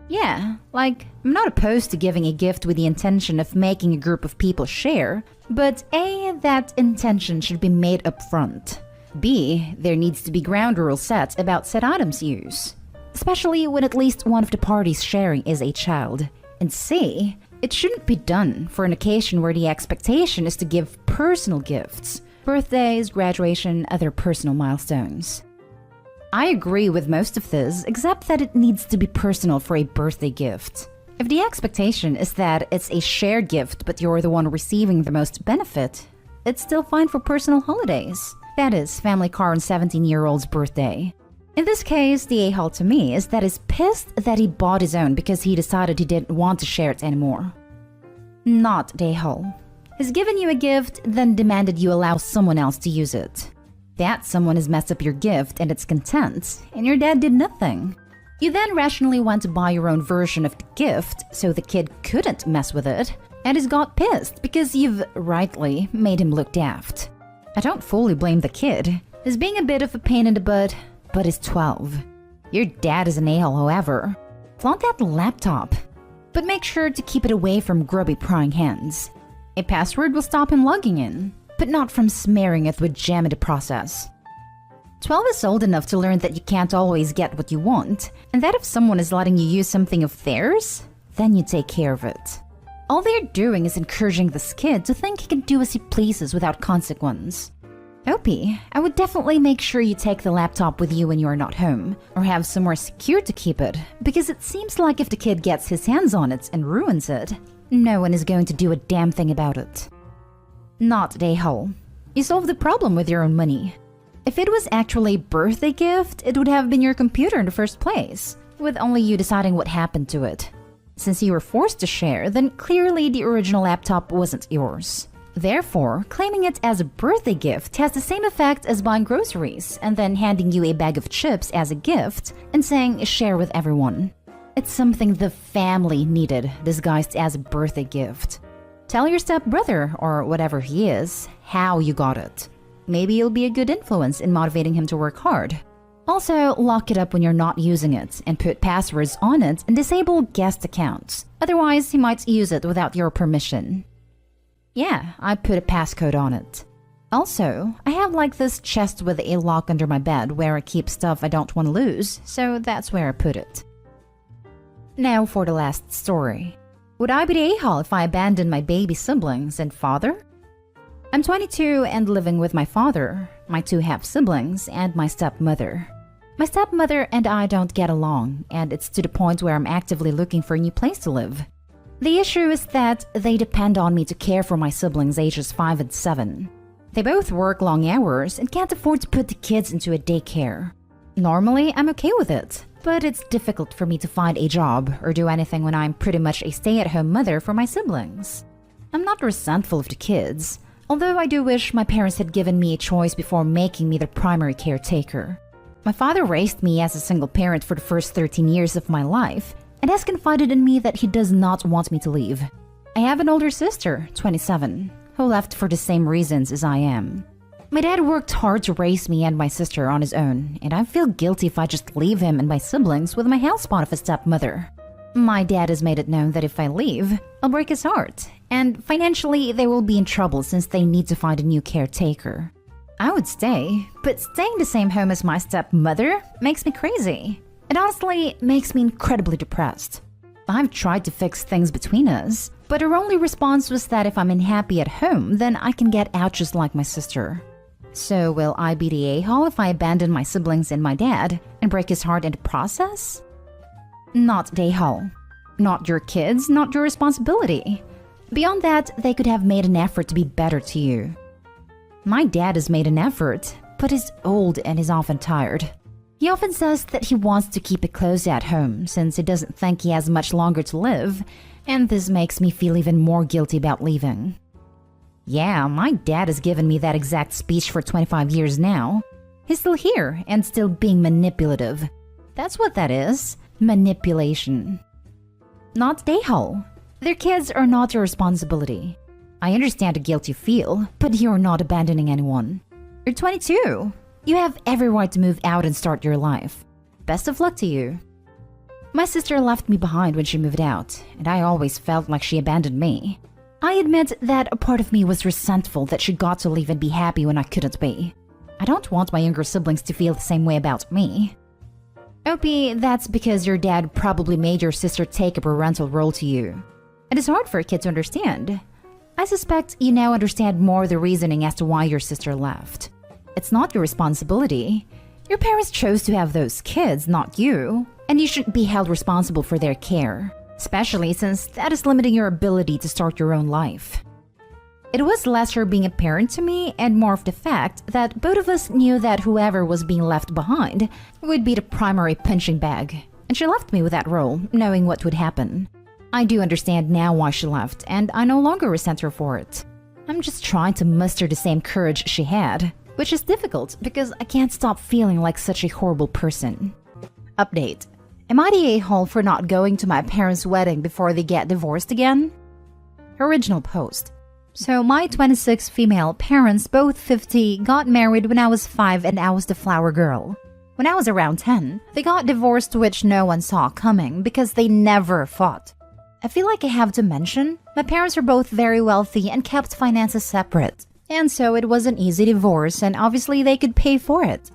Yeah, like, I'm not opposed to giving a gift with the intention of making a group of people share, but A, that intention should be made up front. B, there needs to be ground rules set about said items use, especially when at least one of the parties sharing is a child. And C, it shouldn't be done for an occasion where the expectation is to give personal gifts. Birthdays, graduation, other personal milestones. I agree with most of this, except that it needs to be personal for a birthday gift. If the expectation is that it's a shared gift but you're the one receiving the most benefit, it's still fine for personal holidays. That is, family car on 17-year-old's birthday. In this case, the a-hole to me is that he's pissed that he bought his own because he decided he didn't want to share it anymore. Not the a-hole. Has given you a gift, then demanded you allow someone else to use it. That someone has messed up your gift and its contents, and your dad did nothing. You then rationally went to buy your own version of the gift so the kid couldn't mess with it, and he's got pissed because you've, rightly, made him look daft. I don't fully blame the kid. He's being a bit of a pain in the butt, but he's 12. Your dad is an a-hole, however. Flaunt that laptop, but make sure to keep it away from grubby prying hands. A password will stop him logging in, but not from smearing it with jam in the process. 12 is old enough to learn that you can't always get what you want, and that if someone is letting you use something of theirs, then you take care of it. All they're doing is encouraging this kid to think he can do as he pleases without consequence. Opie, I would definitely make sure you take the laptop with you when you are not home, or have somewhere secure to keep it, because it seems like if the kid gets his hands on it and ruins it, no one is going to do a damn thing about it. Not the a-hole. You solved the problem with your own money. If it was actually a birthday gift, it would have been your computer in the first place, with only you deciding what happened to it. Since you were forced to share, then clearly the original laptop wasn't yours. Therefore, claiming it as a birthday gift has the same effect as buying groceries and then handing you a bag of chips as a gift and saying share with everyone. It's something the family needed disguised as a birthday gift. Tell your stepbrother, or whatever he is, how you got it. Maybe you'll be a good influence in motivating him to work hard. Also, lock it up when you're not using it and put passwords on it and disable guest accounts. Otherwise, he might use it without your permission. Yeah, I put a passcode on it. Also, I have like this chest with a lock under my bed where I keep stuff I don't want to lose, so that's where I put it. Now for the last story. Would I be the a-hole if I abandoned my baby siblings and father? I'm 22 and living with my father, my 2 half-siblings, and my stepmother. My stepmother and I don't get along, and it's to the point where I'm actively looking for a new place to live. The issue is that they depend on me to care for my siblings ages 5 and 7. They both work long hours and can't afford to put the kids into a daycare. Normally, I'm okay with it, but it's difficult for me to find a job or do anything when I'm pretty much a stay-at-home mother for my siblings. I'm not resentful of the kids, although I do wish my parents had given me a choice before making me their primary caretaker. My father raised me as a single parent for the first 13 years of my life and has confided in me that he does not want me to leave. I have an older sister, 27, who left for the same reasons as I am. My dad worked hard to raise me and my sister on his own, and I feel guilty if I just leave him and my siblings with my hellspawn of a stepmother. My dad has made it known that if I leave, I'll break his heart, and financially they will be in trouble since they need to find a new caretaker. I would stay, but staying the same home as my stepmother makes me crazy. It honestly makes me incredibly depressed. I've tried to fix things between us, but her only response was that if I'm unhappy at home, then I can get out just like my sister. So will I be the a-hole if I abandon my siblings and my dad and break his heart in the process? Not the a-hole. Not your kids, not your responsibility. Beyond that, they could have made an effort to be better to you. My dad has made an effort, but is old and is often tired. He often says that he wants to keep it close at home since he doesn't think he has much longer to live, and this makes me feel even more guilty about leaving. Yeah, my dad has given me that exact speech for 25 years now. He's still here and still being manipulative. That's what that is, manipulation. Not the a-hole. Their kids are not your responsibility. I understand the guilt you feel, but you're not abandoning anyone. You're 22. You have every right to move out and start your life. Best of luck to you. My sister left me behind when she moved out, and I always felt like she abandoned me. I admit that a part of me was resentful that she got to leave and be happy when I couldn't be. I don't want my younger siblings to feel the same way about me. Opie, that's because your dad probably made your sister take a parental role to you. It is hard for a kid to understand. I suspect you now understand more of the reasoning as to why your sister left. It's not your responsibility. Your parents chose to have those kids, not you, and you shouldn't be held responsible for their care, especially since that is limiting your ability to start your own life. It was less her being a parent to me and more of the fact that both of us knew that whoever was being left behind would be the primary punching bag, and she left me with that role, knowing what would happen. I do understand now why she left, and I no longer resent her for it. I'm just trying to muster the same courage she had, which is difficult because I can't stop feeling like such a horrible person. Update. Am I the a-hole for not going to my parents' wedding before they get divorced again? Original post. So my 26 female parents, both 50, got married when I was 5 and I was the flower girl. When I was around 10, they got divorced, which no one saw coming because they never fought. I feel like I have to mention, my parents were both very wealthy and kept finances separate. And so it was an easy divorce and obviously they could pay for it.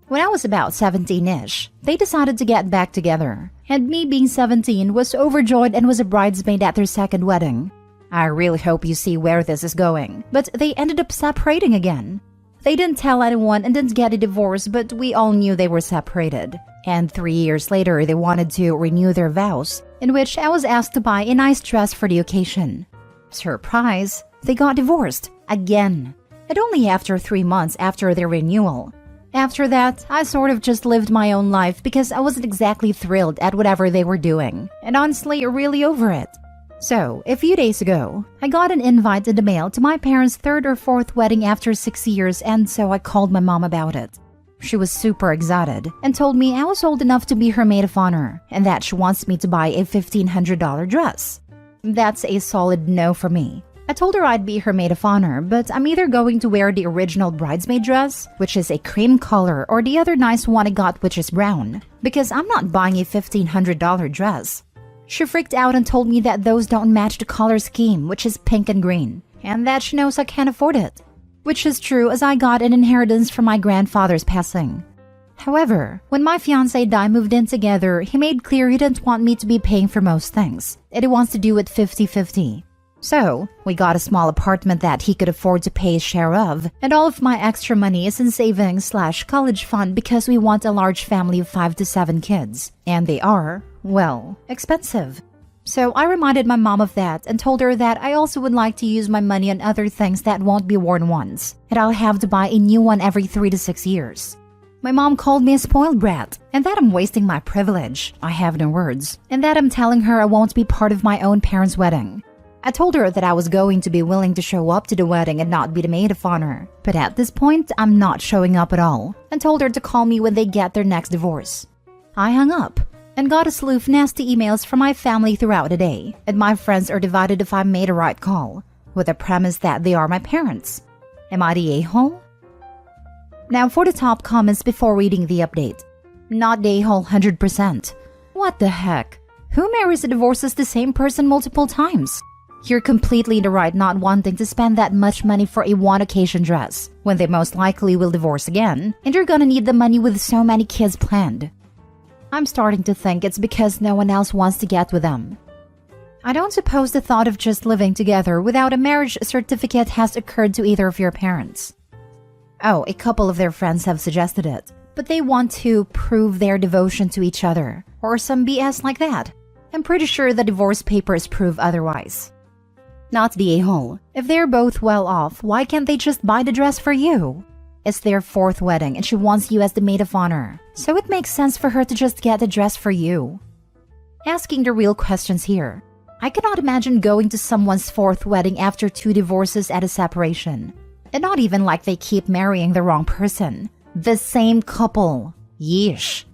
When I was about 17-ish, they decided to get back together. And me being 17 was overjoyed and was a bridesmaid at their second wedding. I really hope you see where this is going, but they ended up separating again. They didn't tell anyone and didn't get a divorce, but we all knew they were separated. And 3 years later, they wanted to renew their vows, in which I was asked to buy a nice dress for the occasion. Surprise, they got divorced. Again. And only after 3 months after their renewal. After that, I sort of just lived my own life because I wasn't exactly thrilled at whatever they were doing, and honestly, really over it. So, a few days ago, I got an invite in the mail to my parents' third or fourth wedding after 6 years, and so I called my mom about it. She was super excited and told me I was old enough to be her maid of honor and that she wants me to buy a $1,500 dress. That's a solid no for me. I told her I'd be her maid of honor, but I'm either going to wear the original bridesmaid dress, which is a cream color, or the other nice one I got, which is brown, because I'm not buying a $1,500 dress. She freaked out and told me that those don't match the color scheme, which is pink and green, and that she knows I can't afford it. Which is true, as I got an inheritance from my grandfather's passing. However, when my fiancé and I moved in together, he made clear he didn't want me to be paying for most things, and he wants to do it 50-50. So, we got a small apartment that he could afford to pay his share of, and all of my extra money is in savings/college fund because we want a large family of 5 to 7 kids, and they are, well, expensive. So I reminded my mom of that and told her that I also would like to use my money on other things that won't be worn once, and I'll have to buy a new one every 3 to 6 years. My mom called me a spoiled brat, and that I'm wasting my privilege, I have no words, and that I'm telling her I won't be part of my own parents' wedding. I told her that I was going to be willing to show up to the wedding and not be the maid of honor, but at this point, I'm not showing up at all, and told her to call me when they get their next divorce. I hung up and got a slew of nasty emails from my family throughout the day, and my friends are divided if I made a right call, with the premise that they are my parents. Am I the a-hole? Now for the top comments before reading the update. Not the a-hole 100%. What the heck? Who marries and divorces the same person multiple times? You're completely in the right not wanting to spend that much money for a one-occasion dress, when they most likely will divorce again, and you're gonna need the money with so many kids planned. I'm starting to think it's because no one else wants to get with them. I don't suppose the thought of just living together without a marriage certificate has occurred to either of your parents. Oh, a couple of their friends have suggested it, but they want to prove their devotion to each other, or some BS like that. I'm pretty sure the divorce papers prove otherwise. Not the a-hole. If they're both well off, why can't they just buy the dress for you? It's their 4th wedding and she wants you as the maid of honor, so it makes sense for her to just get the dress for you. Asking the real questions here. I cannot imagine going to someone's 4th wedding after 2 divorces at a separation. And not even like they keep marrying the wrong person. The same couple. Yeesh.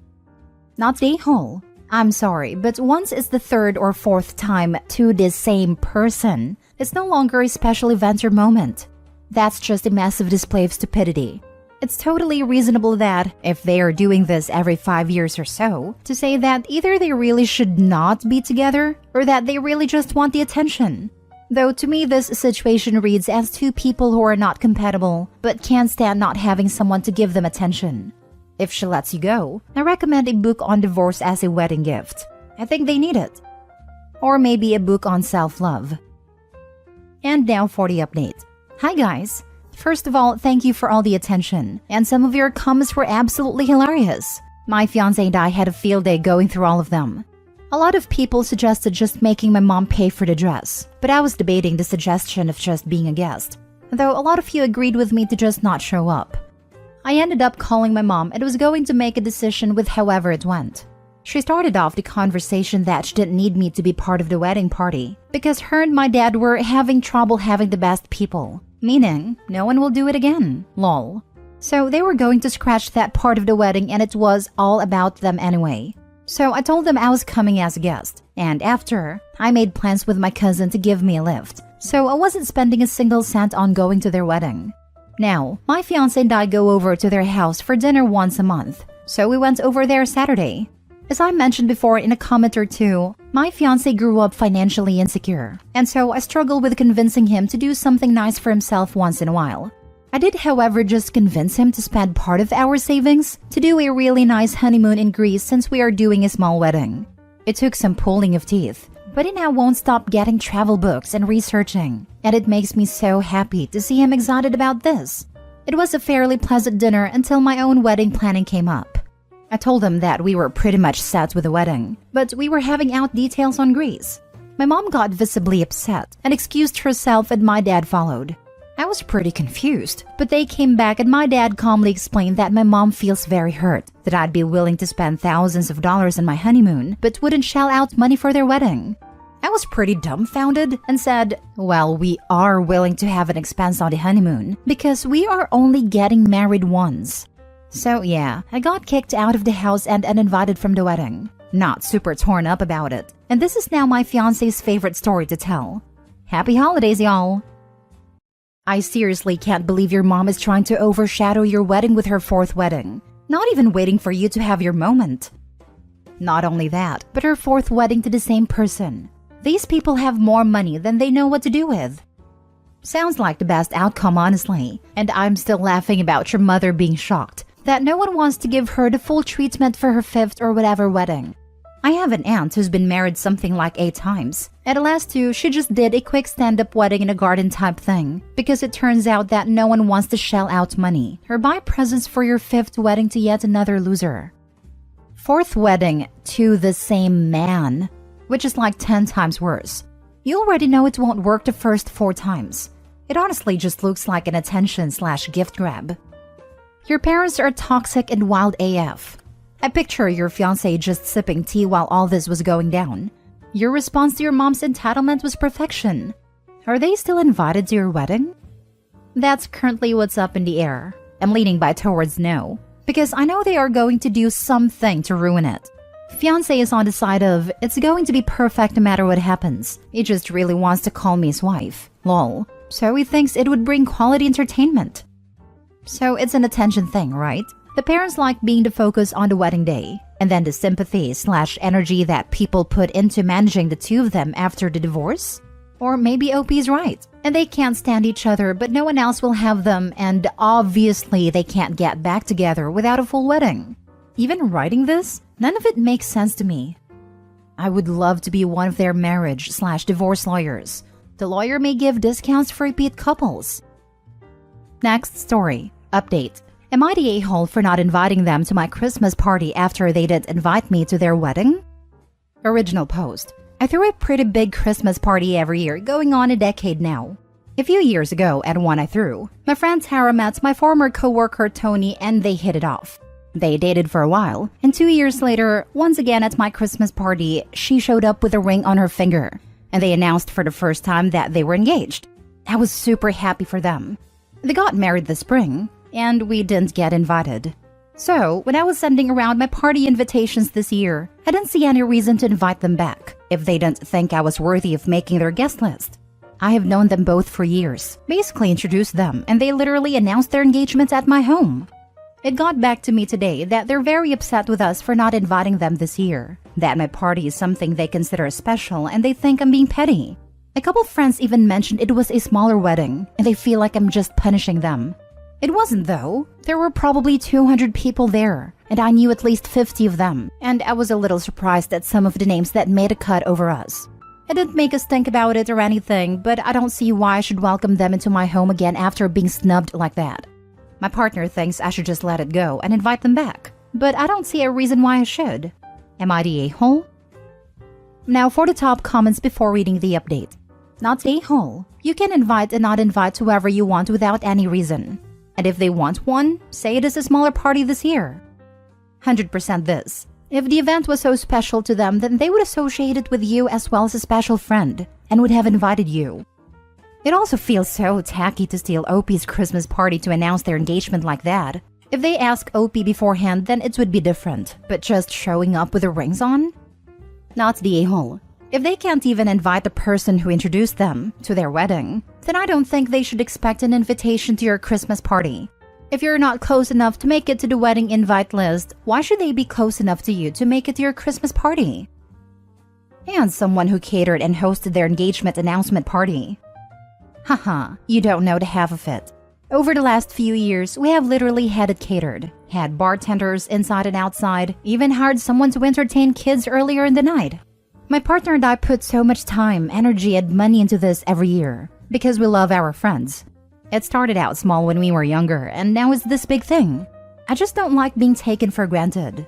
Not the a-hole. I'm sorry, but once it's the 3rd or 4th time to the same person, it's no longer a special event or moment. That's just a massive display of stupidity. It's totally reasonable that, if they are doing this every 5 years or so, to say that either they really should not be together, or that they really just want the attention. Though to me this situation reads as 2 people who are not compatible, but can't stand not having someone to give them attention. If she lets you go, I recommend a book on divorce as a wedding gift. I think they need it. Or maybe a book on self-love. And now for the update. Hi guys! First of all, thank you for all the attention, and some of your comments were absolutely hilarious. My fiancé and I had a field day going through all of them. A lot of people suggested just making my mom pay for the dress, but I was debating the suggestion of just being a guest, though a lot of you agreed with me to just not show up. I ended up calling my mom and was going to make a decision with however it went. She started off the conversation that she didn't need me to be part of the wedding party because her and my dad were having trouble having the best people, meaning no one will do it again, lol. So they were going to scratch that part of the wedding and it was all about them anyway. So I told them I was coming as a guest, and after, I made plans with my cousin to give me a lift, so I wasn't spending a single cent on going to their wedding. Now, my fiancé and I go over to their house for dinner once a month, so we went over there Saturday. As I mentioned before in a comment or two, my fiancé grew up financially insecure, and so I struggled with convincing him to do something nice for himself once in a while. I did, however, just convince him to spend part of our savings to do a really nice honeymoon in Greece since we are doing a small wedding. It took some pulling of teeth, but he now won't stop getting travel books and researching, and it makes me so happy to see him excited about this. It was a fairly pleasant dinner until my own wedding planning came up. I told him that we were pretty much set with the wedding, but we were having out details on Greece. My mom got visibly upset and excused herself, and my dad followed. I was pretty confused, but they came back and my dad calmly explained that my mom feels very hurt, that I'd be willing to spend thousands of dollars on my honeymoon, but wouldn't shell out money for their wedding. I was pretty dumbfounded and said, well, we are willing to have an expense on the honeymoon because we are only getting married once. So yeah, I got kicked out of the house and uninvited from the wedding. Not super torn up about it. And this is now my fiancé's favorite story to tell. Happy holidays, y'all! I seriously can't believe your mom is trying to overshadow your wedding with her fourth wedding. Not even waiting for you to have your moment. Not only that, but her fourth wedding to the same person. These people have more money than they know what to do with. Sounds like the best outcome, honestly. And I'm still laughing about your mother being shocked that no one wants to give her the full treatment for her fifth or whatever wedding. I have an aunt who's been married something like 8 times. At the last 2, she just did a quick stand-up wedding in a garden type thing because it turns out that no one wants to shell out money or buy presents for your 5th wedding to yet another loser. 4th wedding to the same man, which is like 10 times worse. You already know it won't work the first 4 times. It honestly just looks like an attention/gift grab. Your parents are toxic and wild AF. I picture your fiancé just sipping tea while all this was going down. Your response to your mom's entitlement was perfection. Are they still invited to your wedding? That's currently what's up in the air. I'm leaning towards no, because I know they are going to do something to ruin it. Fiancé is on the side of, it's going to be perfect no matter what happens. He just really wants to call me his wife. Lol. So he thinks it would bring quality entertainment. So it's an attention thing, right? The parents like being the focus on the wedding day, and then the sympathy/energy that people put into managing the 2 of them after the divorce? Or maybe OP's right, and they can't stand each other but no one else will have them, and obviously they can't get back together without a full wedding. Even writing this, none of it makes sense to me. I would love to be one of their marriage/divorce lawyers. The lawyer may give discounts for repeat couples. Next story. Update. Am I the a-hole for not inviting them to my Christmas party after they didn't invite me to their wedding? Original post. I threw a pretty big Christmas party every year, going on a decade now. A few years ago, at one I threw, my friend Tara met my former coworker Tony and they hit it off. They dated for a while, and 2 years later, once again at my Christmas party, she showed up with a ring on her finger, and they announced for the first time that they were engaged. I was super happy for them. They got married this spring, and we didn't get invited. So, when I was sending around my party invitations this year, I didn't see any reason to invite them back if they didn't think I was worthy of making their guest list. I have known them both for years, basically introduced them, and they literally announced their engagement at my home. It got back to me today that they're very upset with us for not inviting them this year, that my party is something they consider special and they think I'm being petty. A couple friends even mentioned it was a smaller wedding, and they feel like I'm just punishing them. It wasn't though. There were probably 200 people there, and I knew at least 50 of them, and I was a little surprised at some of the names that made a cut over us. It didn't make us think about it or anything, but I don't see why I should welcome them into my home again after being snubbed like that. My partner thinks I should just let it go and invite them back, but I don't see a reason why I should. Am I the a-hole? Now for the top comments before reading the update. Not a-hole. You can invite and not invite whoever you want without any reason. And if they want one, say it is a smaller party this year. 100% this. If the event was so special to them, then they would associate it with you as well as a special friend, and would have invited you. It also feels so tacky to steal OP's Christmas party to announce their engagement like that. If they ask OP beforehand, then it would be different, but just showing up with the rings on? Not the a-hole. If they can't even invite the person who introduced them to their wedding, then I don't think they should expect an invitation to your Christmas party. If you're not close enough to make it to the wedding invite list, why should they be close enough to you to make it to your Christmas party? And someone who catered and hosted their engagement announcement party. Haha, you don't know the half of it. Over the last few years, we have literally had it catered. Had bartenders inside and outside, even hired someone to entertain kids earlier in the night. My partner and I put so much time, energy, and money into this every year because we love our friends. It started out small when we were younger, and now it's this big thing. I just don't like being taken for granted.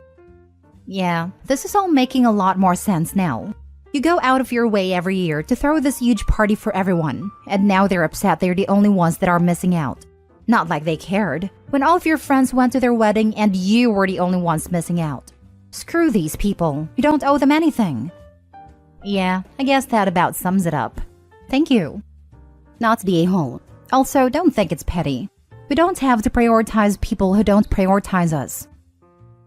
Yeah, this is all making a lot more sense now. You go out of your way every year to throw this huge party for everyone, and now they're upset they're the only ones that are missing out. Not like they cared, when all of your friends went to their wedding and you were the only ones missing out. Screw these people, you don't owe them anything. Yeah, I guess that about sums it up. Thank you. Not the a-hole. Also, don't think it's petty. We don't have to prioritize people who don't prioritize us.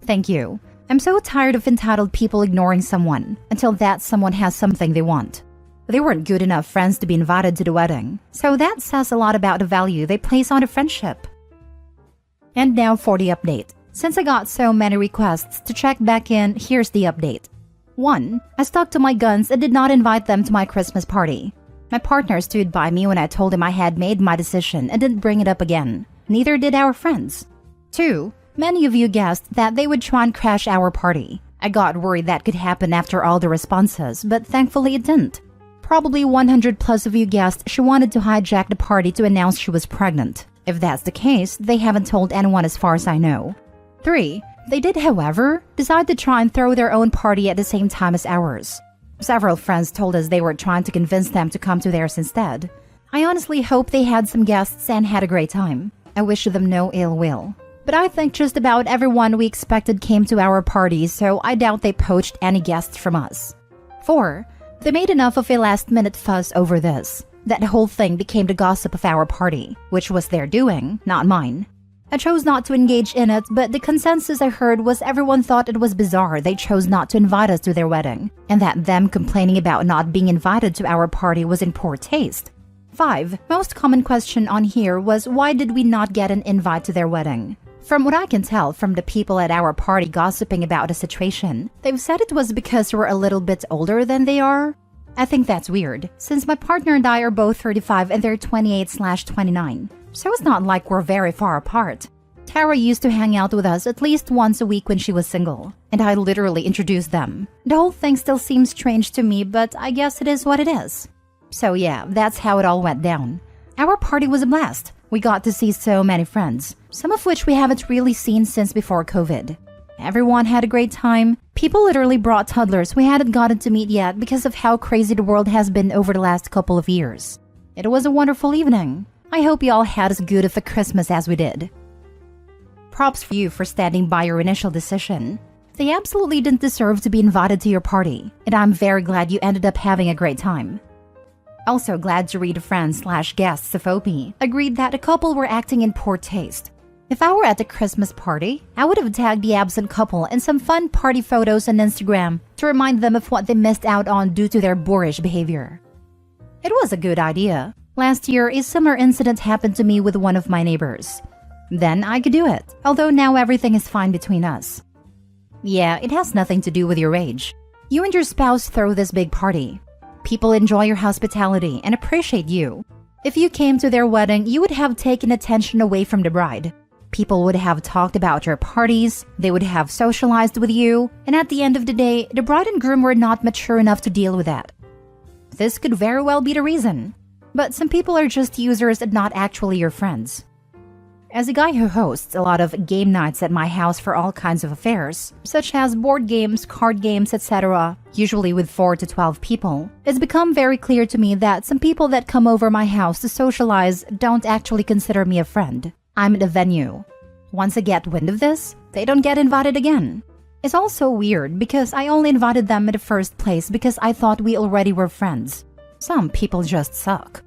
Thank you. I'm so tired of entitled people ignoring someone until that someone has something they want. They weren't good enough friends to be invited to the wedding, so that says a lot about the value they place on a friendship. And now for the update. Since I got so many requests to check back in, here's the update. 1. I stuck to my guns and did not invite them to my Christmas party. My partner stood by me when I told him I had made my decision and didn't bring it up again. Neither did our friends. 2. Many of you guessed that they would try and crash our party. I got worried that could happen after all the responses, but thankfully it didn't. Probably 100 plus of you guessed she wanted to hijack the party to announce she was pregnant. If that's the case, they haven't told anyone as far as I know. 3. They did, however, decide to try and throw their own party at the same time as ours. Several friends told us they were trying to convince them to come to theirs instead. I honestly hope they had some guests and had a great time. I wish them no ill will. But I think just about everyone we expected came to our party, so I doubt they poached any guests from us. 4. They made enough of a last-minute fuss over this. That whole thing became the gossip of our party, which was their doing, not mine. I chose not to engage in it, but the consensus I heard was everyone thought it was bizarre they chose not to invite us to their wedding, and that them complaining about not being invited to our party was in poor taste. 5. Most common question on here was why did we not get an invite to their wedding? From what I can tell from the people at our party gossiping about the situation, they've said it was because we're a little bit older than they are. I think that's weird, since my partner and I are both 35 and they're 28/29. So it's not like we're very far apart. Tara used to hang out with us at least once a week when she was single, and I literally introduced them. The whole thing still seems strange to me, but I guess it is what it is. So yeah, that's how it all went down. Our party was a blast. We got to see so many friends, some of which we haven't really seen since before COVID. Everyone had a great time. People literally brought toddlers we hadn't gotten to meet yet because of how crazy the world has been over the last couple of years. It was a wonderful evening. I hope you all had as good of a Christmas as we did. Props for you for standing by your initial decision. They absolutely didn't deserve to be invited to your party, and I'm very glad you ended up having a great time. Also glad to read friends/guests of OP agreed that a couple were acting in poor taste. If I were at the Christmas party, I would have tagged the absent couple in some fun party photos on Instagram to remind them of what they missed out on due to their boorish behavior. It was a good idea. Last year, a similar incident happened to me with one of my neighbors. Then I could do it, although now everything is fine between us. Yeah, it has nothing to do with your age. You and your spouse throw this big party. People enjoy your hospitality and appreciate you. If you came to their wedding, you would have taken attention away from the bride. People would have talked about your parties, they would have socialized with you, and at the end of the day, the bride and groom were not mature enough to deal with that. This could very well be the reason. But some people are just users and not actually your friends. As a guy who hosts a lot of game nights at my house for all kinds of affairs, such as board games, card games, etc., usually with 4 to 12 people, it's become very clear to me that some people that come over my house to socialize don't actually consider me a friend. I'm at a venue. Once I get wind of this, they don't get invited again. It's also weird because I only invited them in the first place because I thought we already were friends. Some people just suck.